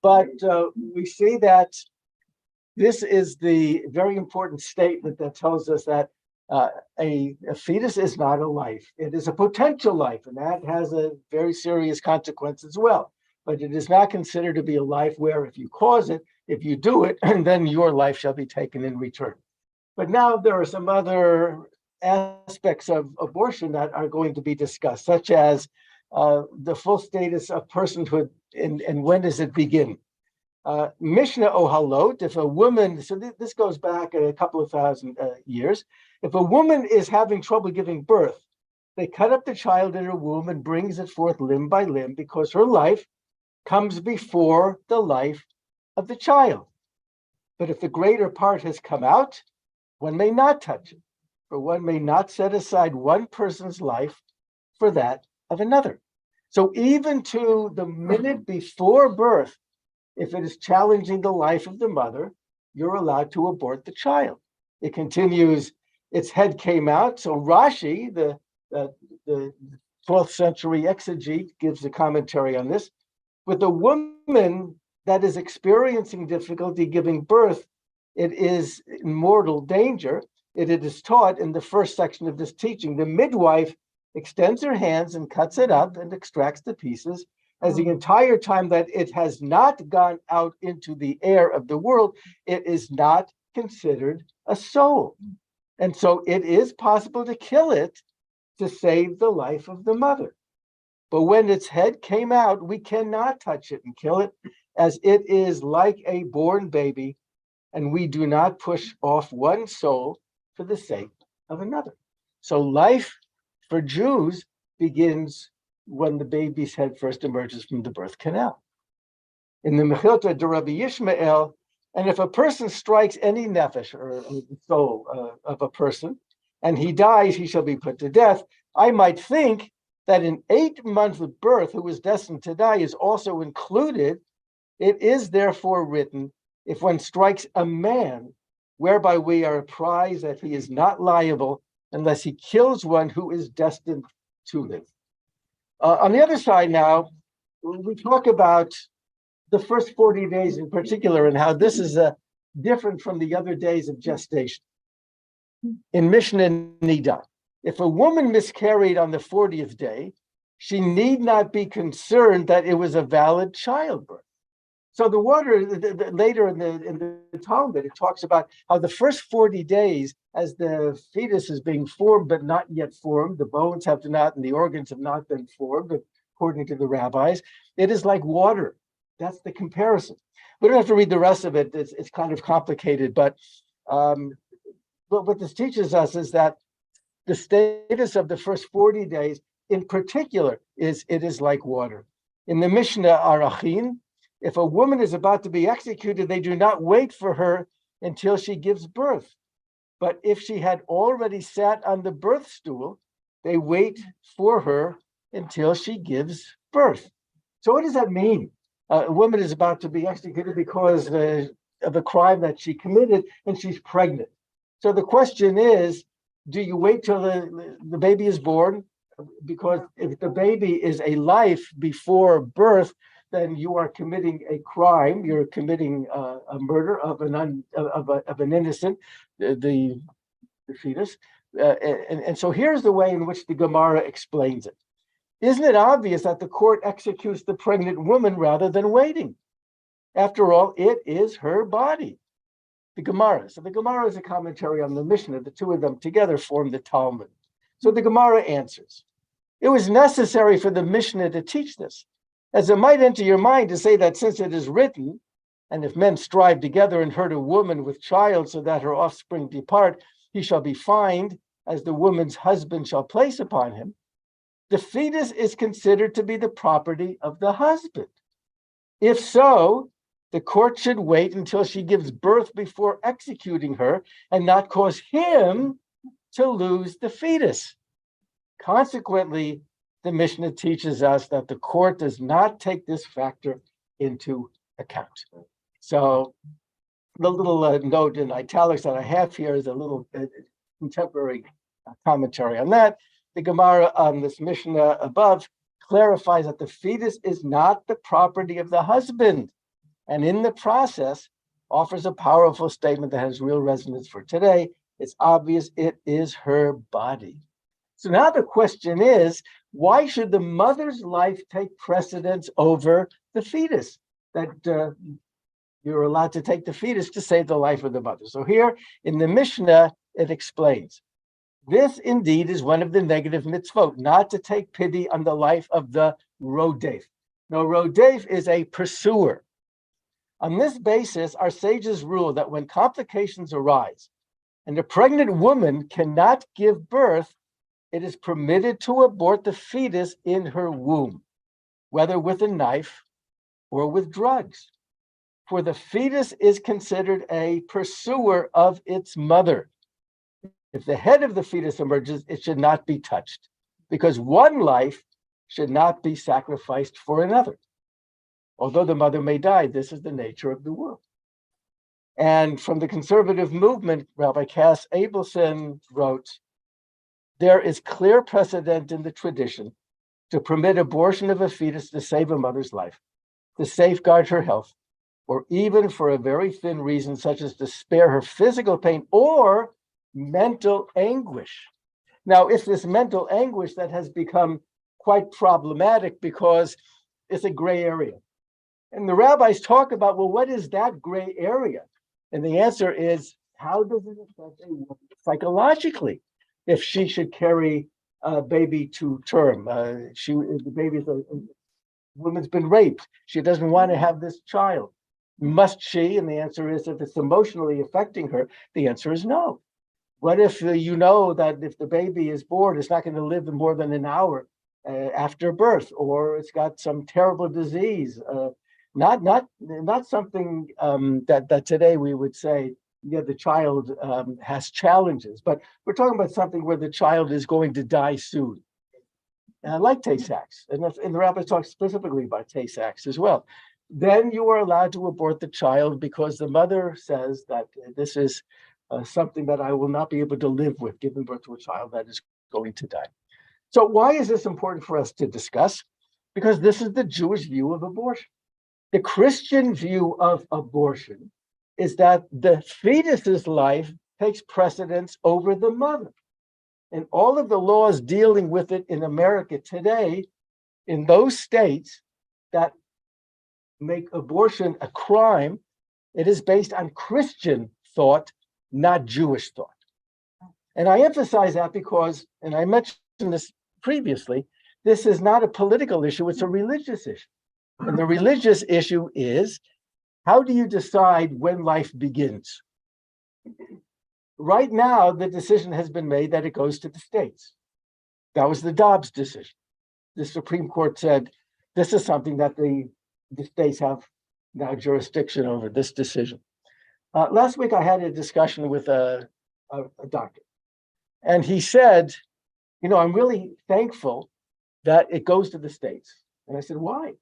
But we see that this is the very important statement that tells us that a fetus is not a life. It is a potential life, and that has a very serious consequence as well. But it is not considered to be a life where if you cause it, if you do it, then your life shall be taken in return. But now there are some other aspects of abortion that are going to be discussed, such as the full status of personhood and when does it begin. Mishnah Ohalot, if a woman, so this goes back a couple of thousand years, if a woman is having trouble giving birth, they cut up the child in her womb and brings it forth limb by limb because her life comes before the life of the child. But if the greater part has come out, one may not touch it, for one may not set aside one person's life for that of another. So even to the minute before birth, if it is challenging the life of the mother, you're allowed to abort the child. It continues, its head came out. So Rashi, the 12th century exegete, gives a commentary on this. With a woman that is experiencing difficulty giving birth, it is in mortal danger. It is taught in the first section of this teaching. The midwife extends her hands and cuts it up and extracts the pieces. As the entire time that it has not gone out into the air of the world, it is not considered a soul. And so it is possible to kill it to save the life of the mother. But when its head came out, we cannot touch it and kill it, as it is like a born baby, and we do not push off one soul for the sake of another. So life for Jews begins when the baby's head first emerges from the birth canal. In the Mechilta de Rabbi Yishmael, and if a person strikes any nefesh or soul of a person, and he dies, he shall be put to death. I might think that an 8-month birth who is destined to die is also included. It is therefore written, if one strikes a man, whereby we are apprised that he is not liable unless he kills one who is destined to live. On the other side now, we talk about the first 40 days in particular and how this is different from the other days of gestation. In Mishnah Nida, if a woman miscarried on the 40th day, she need not be concerned that it was a valid childbirth. So the water, later in the Talmud, it talks about how the first 40 days, as the fetus is being formed but not yet formed, the bones have not and the organs have not been formed, according to the rabbis, it is like water. That's the comparison. We don't have to read the rest of it. It's kind of complicated, but what this teaches us is that the status of the first 40 days, in particular, it is like water. In the Mishnah Arachin, if a woman is about to be executed, they do not wait for her until she gives birth. But if she had already sat on the birth stool, they wait for her until she gives birth. So what does that mean? A woman is about to be executed because of a crime that she committed and she's pregnant. So the question is, do you wait till the baby is born? Because if the baby is a life before birth, then you are committing a crime. You're committing a murder of an innocent, the fetus. And so here's the way in which the Gemara explains it. Isn't it obvious that the court executes the pregnant woman rather than waiting? After all, it is her body. The Gemara. So the Gemara is a commentary on the Mishnah. The two of them together form the Talmud. So the Gemara answers, it was necessary for the Mishnah to teach this, as it might enter your mind to say that since it is written, and if men strive together and hurt a woman with child so that her offspring depart, he shall be fined, as the woman's husband shall place upon him. The fetus is considered to be the property of the husband. If so, the court should wait until she gives birth before executing her and not cause him to lose the fetus. Consequently, the Mishnah teaches us that the court does not take this factor into account. So the little note in italics that I have here is a little contemporary commentary on that. The Gemara on this Mishnah above clarifies that the fetus is not the property of the husband, and in the process offers a powerful statement that has real resonance for today. It's obvious it is her body. So now the question is, why should the mother's life take precedence over the fetus? That you're allowed to take the fetus to save the life of the mother. So here in the Mishnah, it explains, this indeed is one of the negative mitzvot, not to take pity on the life of the rodef. Now, rodef is a pursuer. On this basis, our sages rule that when complications arise and a pregnant woman cannot give birth, it is permitted to abort the fetus in her womb, whether with a knife or with drugs. For the fetus is considered a pursuer of its mother. If the head of the fetus emerges, it should not be touched, because one life should not be sacrificed for another. Although the mother may die, this is the nature of the world. And from the conservative movement, Rabbi Cass Abelson wrote, there is clear precedent in the tradition to permit abortion of a fetus to save a mother's life, to safeguard her health, or even for a very thin reason, such as to spare her physical pain or mental anguish. Now, it's this mental anguish that has become quite problematic because it's a gray area. And the rabbis talk about, well, what is that gray area? And the answer is, how does it affect a woman psychologically if she should carry a baby to term? The baby's a woman's been raped. She doesn't want to have this child. Must she? And the answer is, if it's emotionally affecting her, the answer is no. What if you know that if the baby is born, it's not going to live more than an hour after birth, or it's got some terrible disease? Not something that today we would say, yeah, the child has challenges, but we're talking about something where the child is going to die soon. Like Tay-Sachs, and the rabbis talk specifically about Tay-Sachs as well. Then you are allowed to abort the child because the mother says that this is something that I will not be able to live with, giving birth to a child that is going to die. So why is this important for us to discuss? Because this is the Jewish view of abortion. The Christian view of abortion is that the fetus's life takes precedence over the mother. And all of the laws dealing with it in America today, in those states that make abortion a crime, it is based on Christian thought, not Jewish thought. And I emphasize that because, and I mentioned this previously, this is not a political issue, it's a religious issue. And the religious issue is, how do you decide when life begins? Right now, the decision has been made that it goes to the states. That was the Dobbs decision. The Supreme Court said, this is something that the states have now jurisdiction over, this decision. Last week, I had a discussion with a doctor, and he said, I'm really thankful that it goes to the states. And I said, why?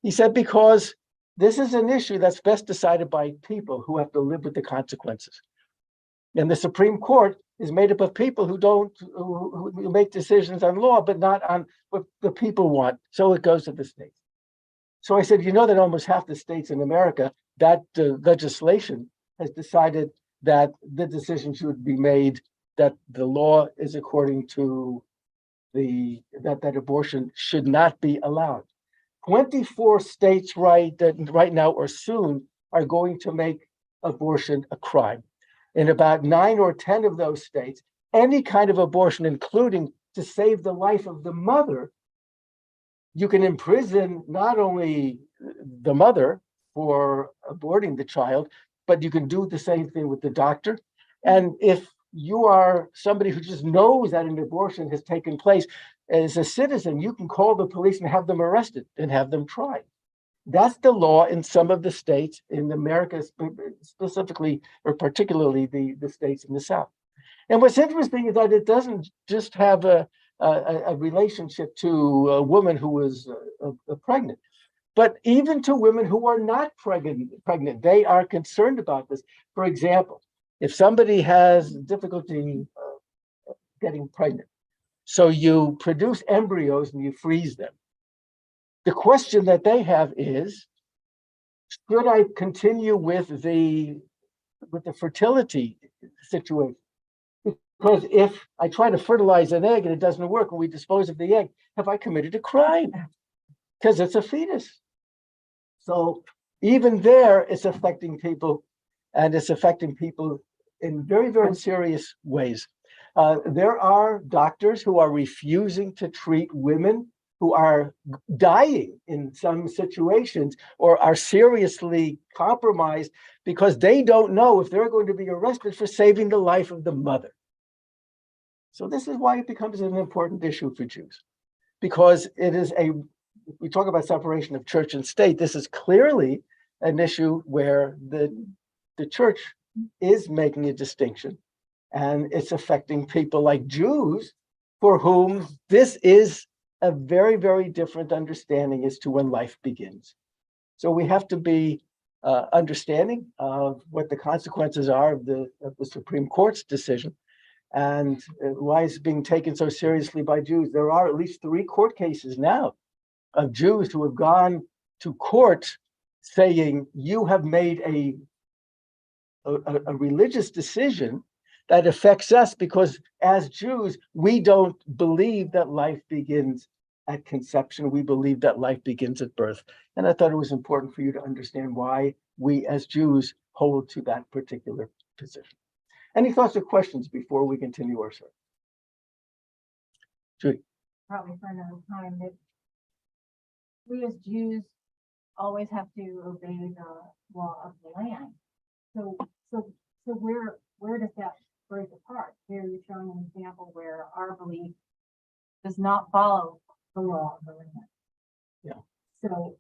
He said, because this is an issue that's best decided by people who have to live with the consequences. And the Supreme Court is made up of people who make decisions on law, but not on what the people want. So it goes to the states. So I said, that almost half the states in America, that legislation has decided that the decision should be made that the law is according to that abortion should not be allowed. 24 states right now or soon are going to make abortion a crime. In about 9 or 10 of those states, any kind of abortion, including to save the life of the mother, you can imprison not only the mother for aborting the child, but you can do the same thing with the doctor. And if you are somebody who just knows that an abortion has taken place, as a citizen, you can call the police and have them arrested and have them tried. That's the law in some of the states in America, specifically or particularly the states in the South. And what's interesting is that it doesn't just have a a relationship to a woman who was pregnant. But even to women who are not pregnant, they are concerned about this. For example, if somebody has difficulty getting pregnant, so you produce embryos and you freeze them. The question that they have is, should I continue with the fertility situation? Because if I try to fertilize an egg and it doesn't work and we dispose of the egg, have I committed a crime? Because it's a fetus. So even there, it's affecting people, and it's affecting people in very, very serious ways. There are doctors who are refusing to treat women who are dying in some situations or are seriously compromised because they don't know if they're going to be arrested for saving the life of the mother. So this is why it becomes an important issue for Jews, because it is we talk about separation of church and state. This is clearly an issue where the church is making a distinction, and it's affecting people like Jews for whom this is a very, very different understanding as to when life begins. So we have to be understanding of what the consequences are of the Supreme Court's decision and why it's being taken so seriously by Jews. There are at least 3 court cases now of Jews who have gone to court saying, you have made a religious decision that affects us because as Jews, we don't believe that life begins at conception. We believe that life begins at birth. And I thought it was important for you to understand why we as Jews hold to that particular position. Any thoughts or questions before we continue our service? Judy. Probably for another time, that we as Jews always have to obey the law of the land. So where does that break apart? Here you're showing an example where our belief does not follow the law of the land. Yeah. So.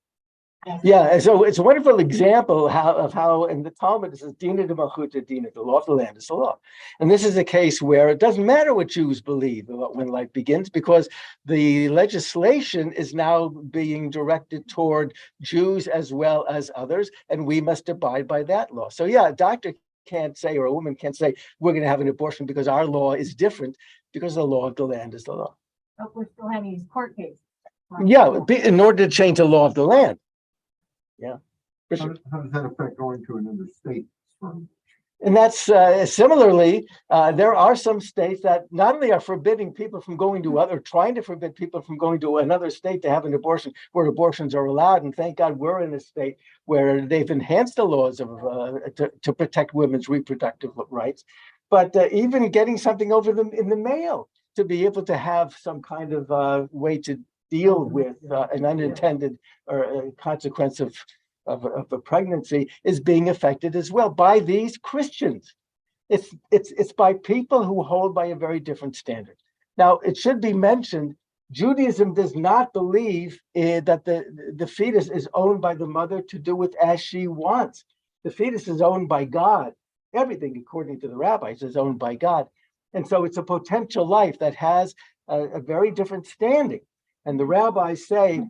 Yeah, and so it's a wonderful example of how in the Talmud it says Dina de Malchuta Dina, the law of the land is the law. And this is a case where it doesn't matter what Jews believe about when life begins, because the legislation is now being directed toward Jews as well as others, and we must abide by that law. So yeah, a doctor can't say, or a woman can't say, we're going to have an abortion because our law is different, because the law of the land is the law. But we're still having these court cases. Yeah, in order to change the law of the land. Yeah. How does that affect going to another state? And that's similarly, there are some states that not only are forbidding people from going to trying to forbid people from going to another state to have an abortion where abortions are allowed. And thank God we're in a state where they've enhanced the laws of to protect women's reproductive rights. But even getting something over them in the mail to be able to have some kind of way to deal with an unintended or consequence of a pregnancy is being affected as well by these Christians. It's by people who hold by a very different standard. Now, it should be mentioned, Judaism does not believe that the fetus is owned by the mother to do with as she wants. The fetus is owned by God. Everything, according to the rabbis, is owned by God. And so it's a potential life that has a very different standing. And the rabbis say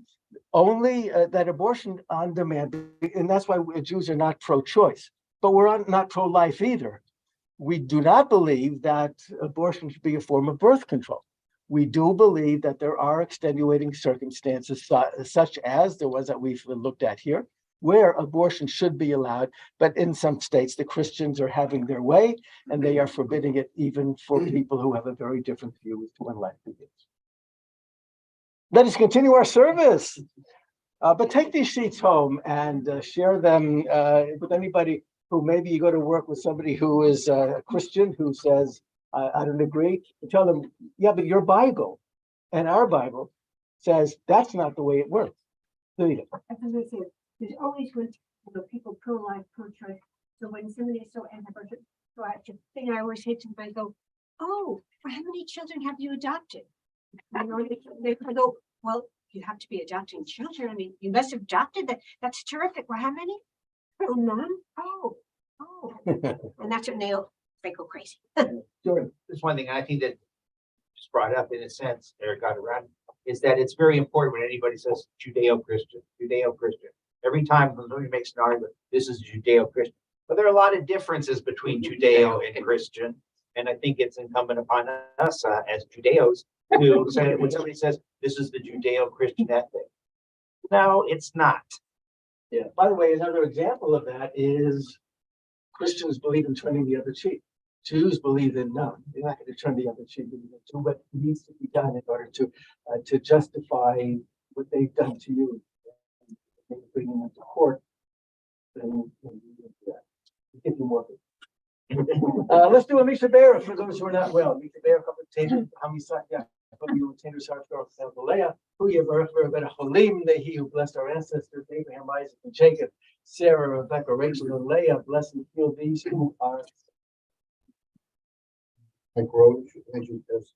only that abortion on demand, and that's why Jews are not pro-choice, but we're not pro-life either. We do not believe that abortion should be a form of birth control. We do believe that there are extenuating circumstances such as the ones that we've looked at here, where abortion should be allowed, but in some states, the Christians are having their way, and they are forbidding it even for people who have a very different view as to when life begins. Let us continue our service, but take these sheets home and share them with anybody who maybe you go to work with somebody who is a Christian who says, I don't agree. And tell them, yeah, but your Bible and our Bible says that's not the way it works. There's always with people pro-life, pro-choice. So when somebody is so anti-abortion, so the thing I always say to them, I go, oh, well, how many children have you adopted? You know, they go, well, you have to be adopting children. I mean, you must have adopted that. That's terrific. Well, how many? Oh, none. Oh. And that's when they go crazy. There's one thing I think that just brought up in a sense, or got around, is that it's very important when anybody says Judeo-Christian, Judeo-Christian. Every time somebody makes an argument, this is Judeo-Christian. But there are a lot of differences between Judeo and Christian. And I think it's incumbent upon us as Judeos to say, when somebody says, this is the Judeo-Christian ethic. No, it's not. Yeah, by the way, another example of that is Christians believe in turning the other cheek. Jews believe in none. They're not going to turn the other cheek. They're going to do what needs to be done in order to justify what they've done to you. They bring them into court. Then you do that. Give you more. Let's do a Misha Bera for those who are not well. Misha Bera, Hamisa, who he who blessed our ancestors, Abraham, Isaac, and Jacob, Sarah, Rebecca, Rachel, and Leah, bless and heal these who are. I grow as you as.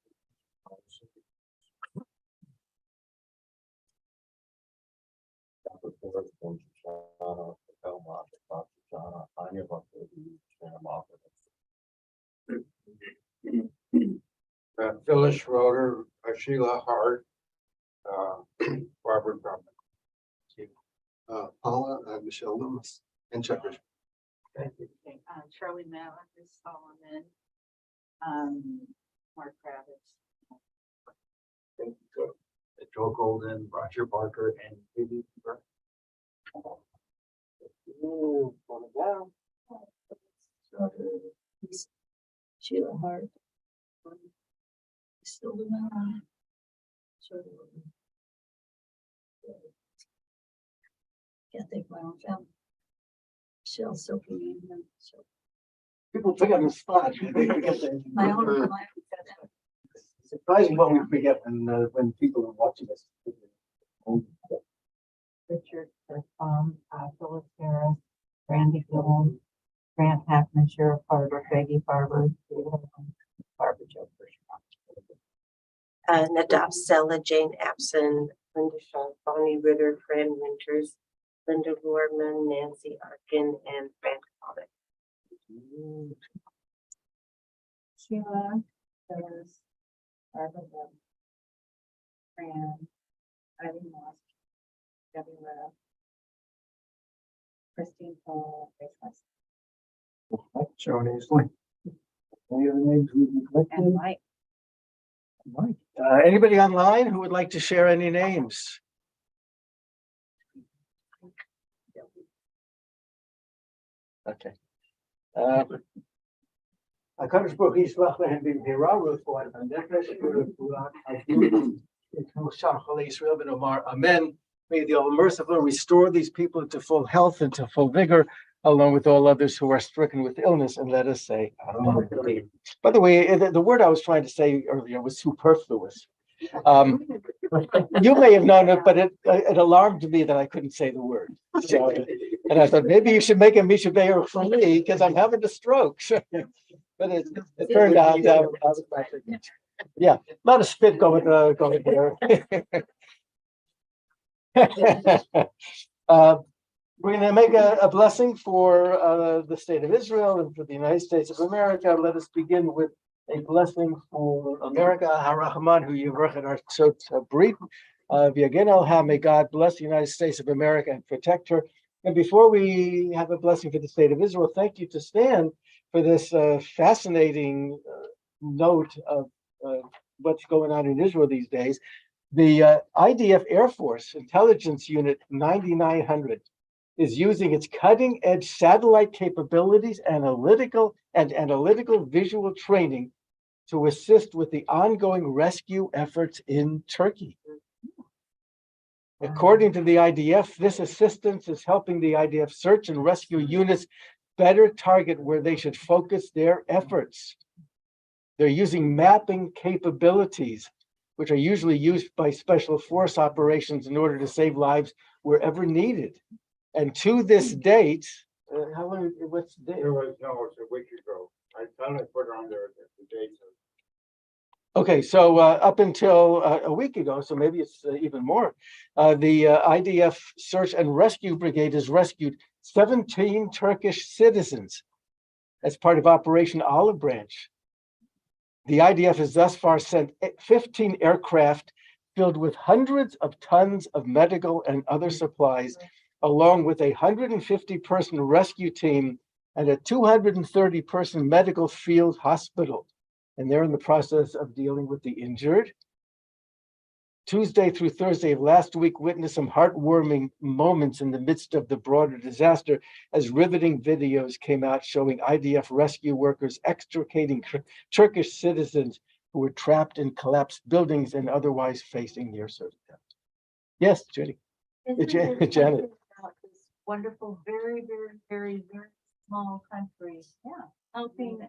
Phyllis Schroeder, Sheila Hart, Barbara Drummond. Paula, Michelle Loomis, and Chuck Richard. Shirley Mallon, Solomon, Mark Kravitz. Joe Golden, Roger Barker, and Vivi Burke. Sheila Hart. Still doing that. Can't think of my own family. Michelle, Sophie, and so. People pick up the spot. They forget that. My own. It's surprising what we forget when people are watching us. Richard, Phyllis Harris, Randy Gould, Grant Hackman, Sheriff Barber, Peggy Barber, Barbara Joe. Nadav Sella, Jane Abson, Linda Shaw, Bonnie Ritter, Fran Winters, Linda Lordman, Nancy Arkin, and Fran Connick. Sheila, Phyllis, Barbara Webb, Fran, Eileen Moss, Debbie Webb, Christine Paul, Joan Easley. Any other names we and neglected? Mike. Mike. Anybody online who would like to share any names? Okay. HaKadosh Baruch Hu yishlach lehem b'mehira refuat hanefesh u'refuat ha'guf v'shar cholei Yisrael v'nomar amen. May the All-Merciful restore these people to full health and to full vigor, along with all others who are stricken with illness, and let us say amen. By the way, the word I was trying to say earlier was superfluous. You may have known it, but it alarmed me that I couldn't say the word. So, and I thought maybe you should make a Misha Be'er for me because I'm having a stroke. But it turned out yeah, a lot of spit going there. We're going to make a blessing for the state of Israel and for the United States of America. Let us begin with a blessing for America. Harachman, who Yivrach and our Brit. May God bless the United States of America and protect her. And before we have a blessing for the state of Israel, thank you to Stan for this fascinating note of what's going on in Israel these days. The IDF Air Force Intelligence Unit 9900 is using its cutting-edge satellite capabilities, analytical visual training to assist with the ongoing rescue efforts in Turkey. According to the IDF, this assistance is helping the IDF search and rescue units better target where they should focus their efforts. They're using mapping capabilities, which are usually used by special force operations in order to save lives wherever needed. And to this date, how long? What's the date? It's a week ago. I thought I put on there the date. Okay, so up until a week ago, so maybe it's even more, the IDF Search and Rescue Brigade has rescued 17 Turkish citizens as part of Operation Olive Branch. The IDF has thus far sent 15 aircraft filled with hundreds of tons of medical and other supplies, along with a 150-person rescue team and a 230-person medical field hospital. And they're in the process of dealing with the injured. Tuesday through Thursday of last week witnessed some heartwarming moments in the midst of the broader disaster as riveting videos came out showing IDF rescue workers extricating Turkish citizens who were trapped in collapsed buildings and otherwise facing near certain death. Yes, Judy. Janet. This wonderful, very, very, very, very small country, yeah, helping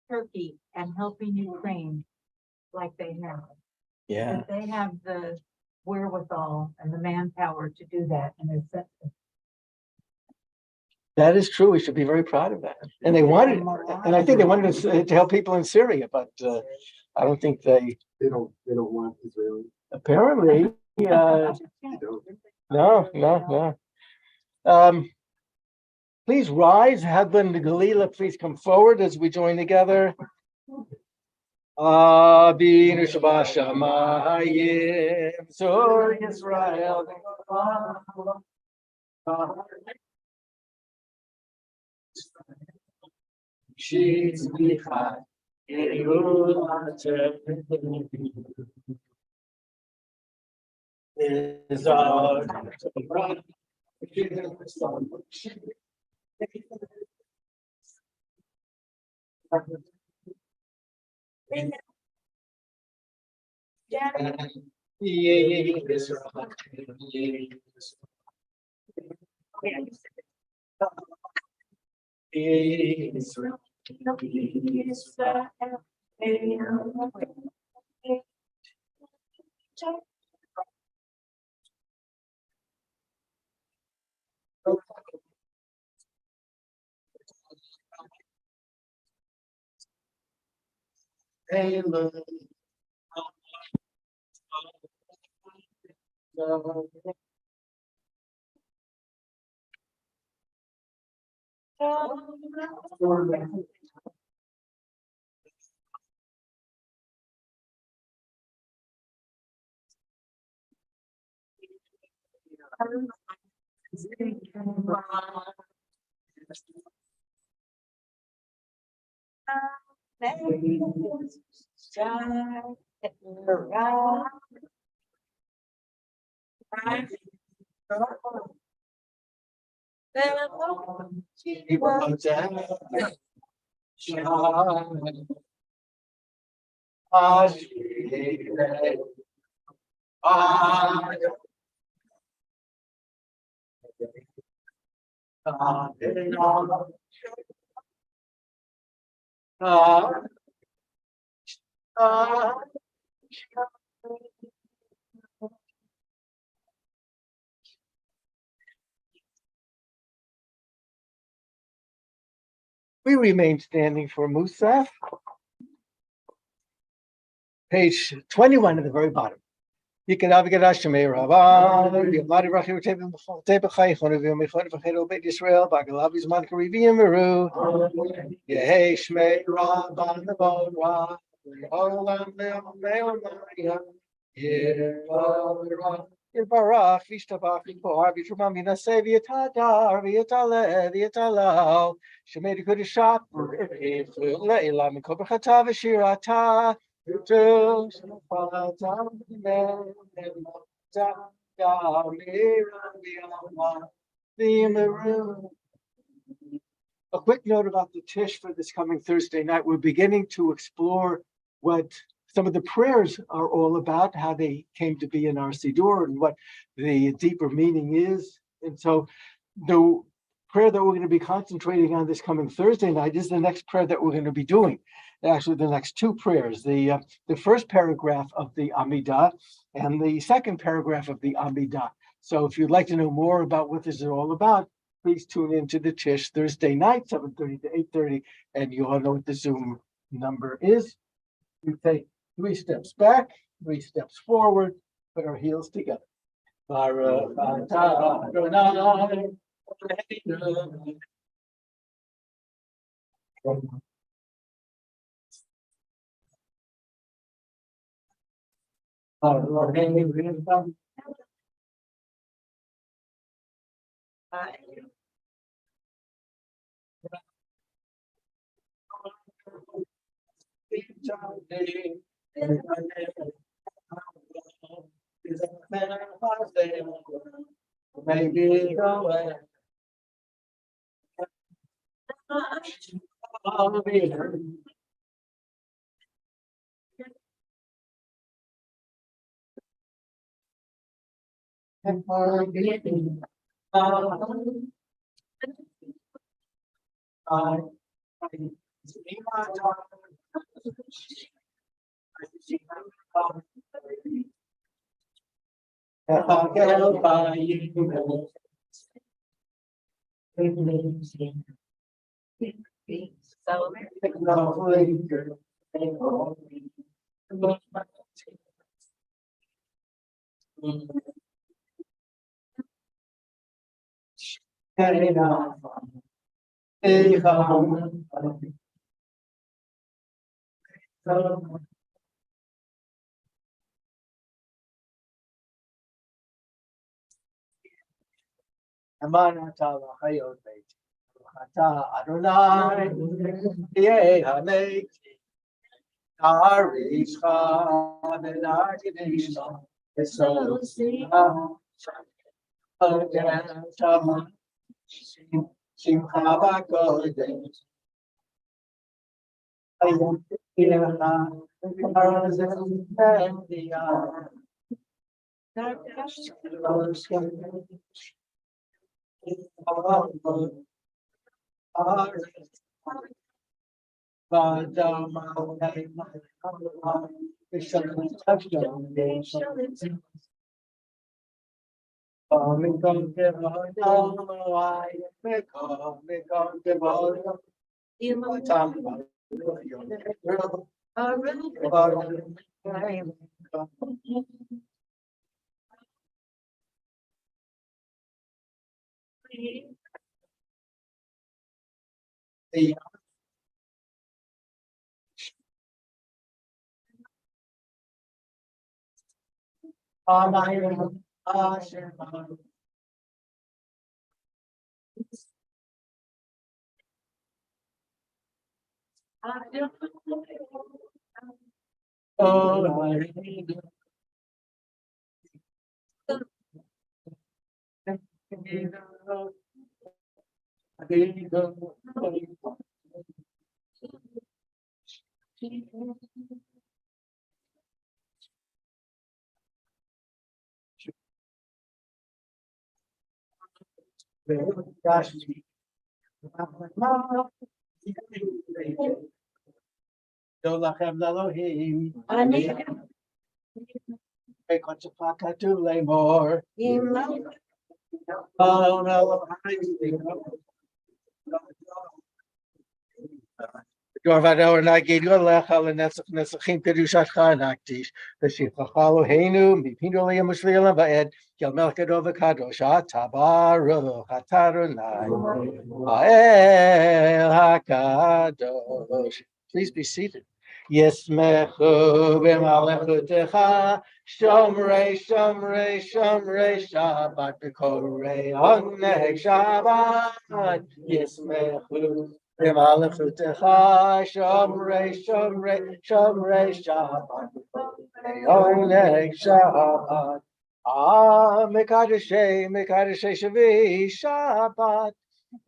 Turkey and helping Ukraine like they have. Yeah, That they have the wherewithal and the manpower to do that, and it's such a that is true. We should be very proud of that. And they wanted, and I think they wanted to help people in Syria, but I don't think they They don't want Israeli. apparently. They don't. No. Please rise. Hadlin and Galila, please come forward as we join together. Abinu Shabbat Shamayim, Zor Yisrael. She's behind. Is our we remain standing for Musaf. Page 21 at the very bottom. You can navigate Shemay Ravan, Yamadi Rachi Tebachai, Honavim, Mechon, Beit Israel, Bagalavi's Mankari, Meru, Yeh, Shmei Ravan, the Bon Ra, Olam, Maria, Barach, Vishtabach, Bor, Vishumam, Minase, Vietadar, Vietale, Vietalao, Shemay Kudishak, Leila, Mikobachata, Vishirata. A quick note about the Tish for this coming Thursday night. We're beginning to explore what some of the prayers are all about, how they came to be in our Siddur and what the deeper meaning is. And so the prayer that we're going to be concentrating on this coming Thursday night is the next prayer that we're going to be doing. Actually, the next two prayers, the first paragraph of the Amidah and the second paragraph of the Amidah. So if you'd like to know more about what this is all about, please tune into the Tish Thursday night, 7:30 to 8:30, and you'll know what the Zoom number is. We take 3 steps back, 3 steps forward, put our heels together. Baruch atah Adonai Eloheinu. Maybe go away. I'll be there. And forgetting. I see my daughter. I see my daughter. If I go by you. So. Adonai, more. Oh, no. Dorvado and I gave you a lechal and that's Nesachim Kedushat Chanaktish. The Shifachalo Henu, Mipinoli and Muslim Vaed, Yelmelkadova Kadosh, Tabaru, Hatarunai, Ael Hakadosh. Please be seated. Yes, Mechu b'malechutecha, Shomrei, Shomrei, Shomrei Shabbat, B'korei Oneg Shabbat. Yes, Mechu b'malechutecha, Shomrei, Shomrei, Shomrei Shabbat, B'korei Oneg Shabbat. Mekadeshei, Mekadeshei Shavi Shabbat,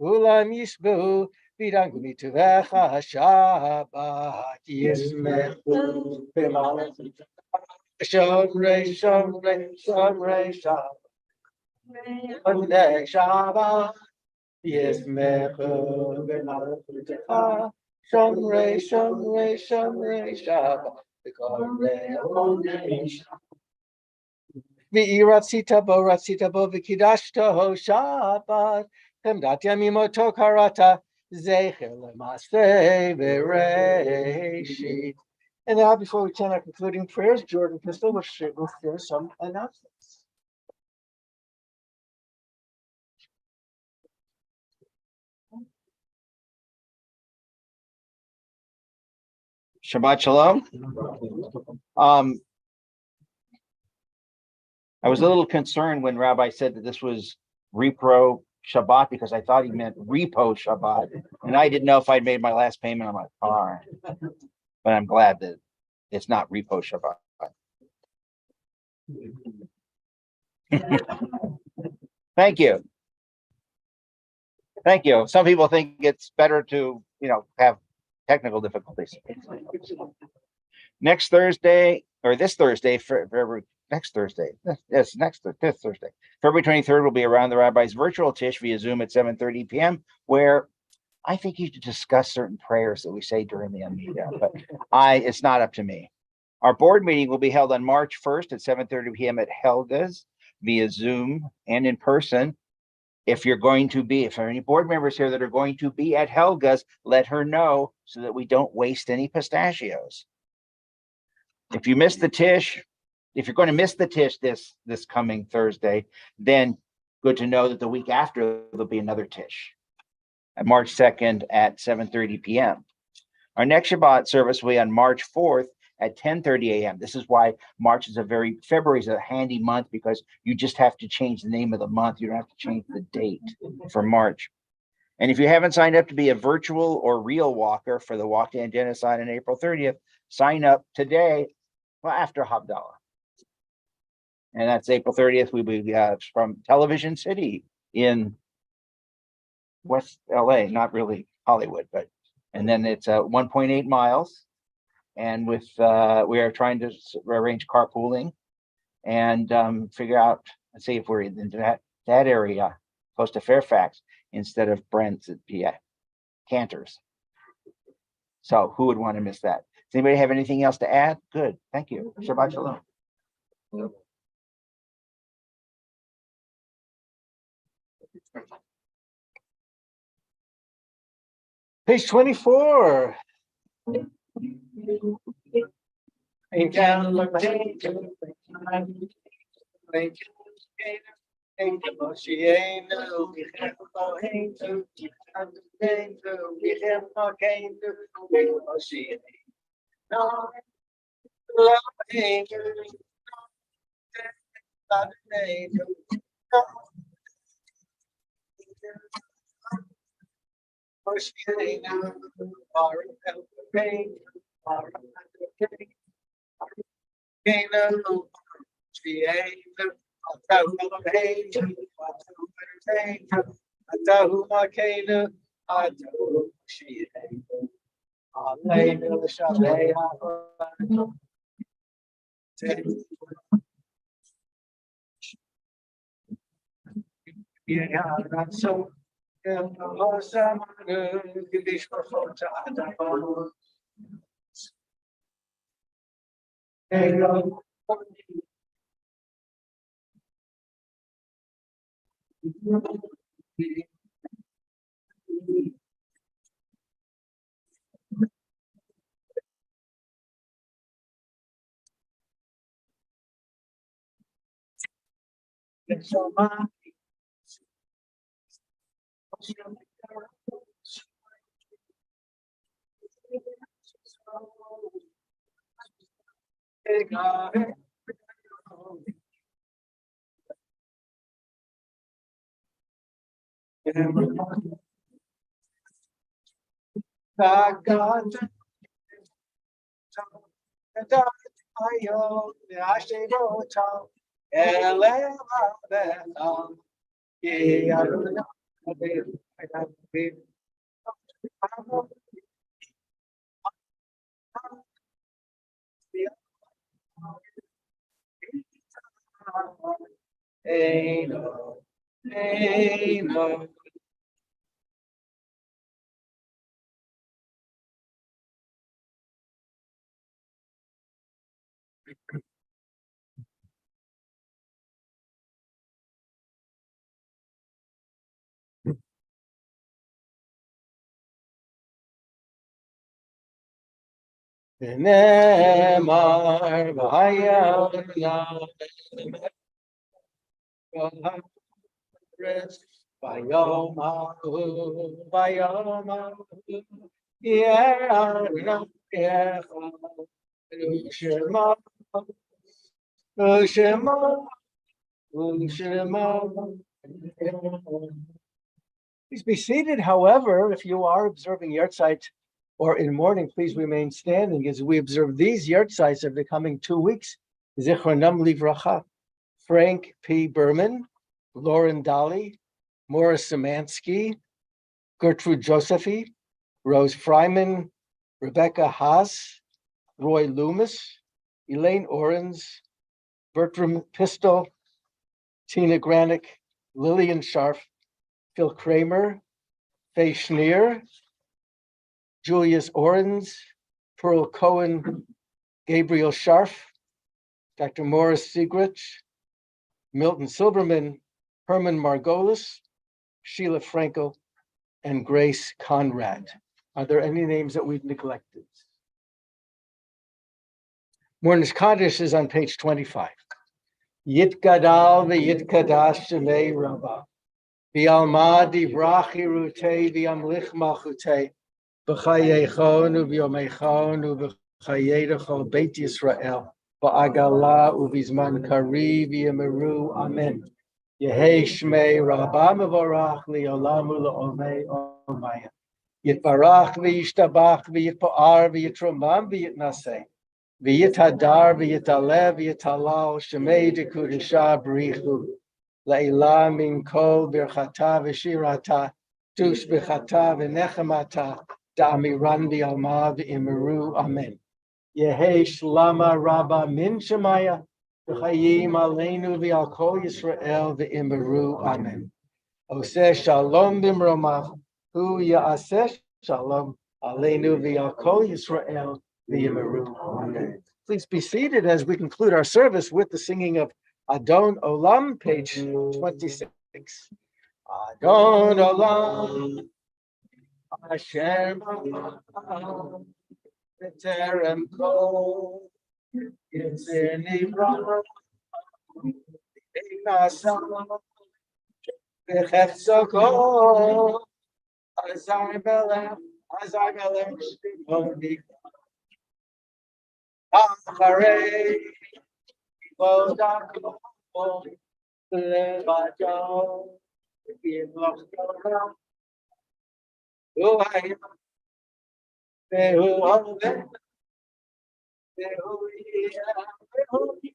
Ulam Yishbu. Vidangumi to Vecha Shabbat Yismechu B'malach Shomrei Shomrei Shomrei Shabbat Oneg Shabbat Yismechu B'malach Shomrei Shomrei Shomrei Shabbat B'korei Oneg Shabbat V'iratzita bo v'kidashta ho Shabbat Chemdat Yamim Oto Karata Zecher Lemaseh Bereshit. And now, before we turn our concluding prayers, Jordan Pistol will share some announcements. Shabbat Shalom. I was a little concerned when Rabbi said that this was repro Shabbat because I thought he meant repo Shabbat. And I didn't know if I'd made my last payment on my car. But I'm glad that it's not repo Shabbat. Thank you. Thank you. Some people think it's better to, have technical difficulties. Next Thursday, or this Thursday, next Thursday, yes, this Thursday, February 23rd will be Around the Rabbi's virtual Tish via Zoom at 7:30 p.m., where I think you should discuss certain prayers that we say during the Amidah, but it's not up to me. Our board meeting will be held on March 1st at 7:30 p.m. at Helga's via Zoom and in person. If there are any board members here that are going to be at Helga's, let her know so that we don't waste any pistachios. If you miss the Tish, if you're going to miss the Tish this coming Thursday, then good to know that the week after there'll be another Tish. On March 2nd at 7:30 p.m. Our next Shabbat service will be on March 4th at 10:30 a.m. This is why February is a handy month because you just have to change the name of the month. You don't have to change the date for March. And if you haven't signed up to be a virtual or real walker for the Walk to End Genocide on April 30th, sign up today, after Havdalah. And that's April 30th. We'll be from Television City in West LA, not really Hollywood, and then it's 1.8 miles. And we are trying to arrange carpooling and figure out, let's see if we're in that area close to Fairfax instead of Brent's at PA, Cantor's. So who would want to miss that? Does anybody have anything else to add? Good, thank you. Shabbat shalom. Page 24. Please be seated. However, if you are observing yahrzeit or in mourning, please remain standing as we observe these yahrzeits of the coming 2 weeks. Zichronam livracha, Frank P. Berman, Lauren Dolly, Morris Samansky, Gertrude Josephy, Rose Fryman, Rebecca Haas, Roy Loomis, Elaine Orens, Bertram Pistol, Tina Granick, Lillian Scharf, Phil Kramer, Faye Schneer, Julius Orens, Pearl Cohen, Gabriel Scharf, Dr. Morris Siegrich, Milton Silberman, Herman Margolis, Sheila Frankel, and Grace Conrad. Are there any names that we've neglected? Mourner's Kaddish is on page 25. Yitgadal v'yitkadash shemei Rabbah. V'alma divrach hirutei v'yamlich malchutei. B'chayechon u'v'yomechon u'v'chayedecho Beit Yisrael. Ba'agala u'v'zman kari v'yemiru. Amen. Yehei shmei Rabbah mevorach li'olam u'le'omei omaya. Yitbarach v'yishtabach v'yitpa'ar v'yitromam v'yitnaseh. V'yitadar v'yitalev v'yitalal shemei dekudesha b'richu le'ilah min kol birchata v'shirata tush b'chata v'nechemata da'amiran v'yalma v'imiru. Amen. Yehei shlama rabba min shemaya v'chayim aleinu v'al kol Yisrael v'imiru. Amen. Oseh shalom b'mromach hu ya'aseh shalom aleinu v'al kol Yisrael. Please be seated as we conclude our service with the singing of Adon Olam, page 26. Adon Olam, Asher B'terem Kol, Yitzini Brach, Einasam, B'chefzo Kol, Azar Melech, Shimoni, Acharei, V'odako, Levato, V'yivloch Torah, Ve'hu Oven, Ve'hu Yiyah, Ve'hu Yiyah.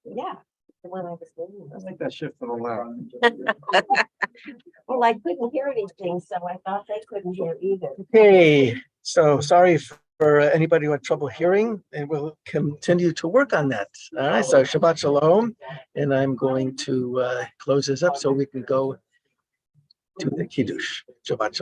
Yeah. The one I was doing. I like that shift to the left. Well, I couldn't hear anything, so I thought they couldn't hear either. Okay, so sorry for anybody who had trouble hearing, and we'll continue to work on that. All right, so Shabbat Shalom, and I'm going to close this up so we can go to the Kiddush. Shabbat Shalom.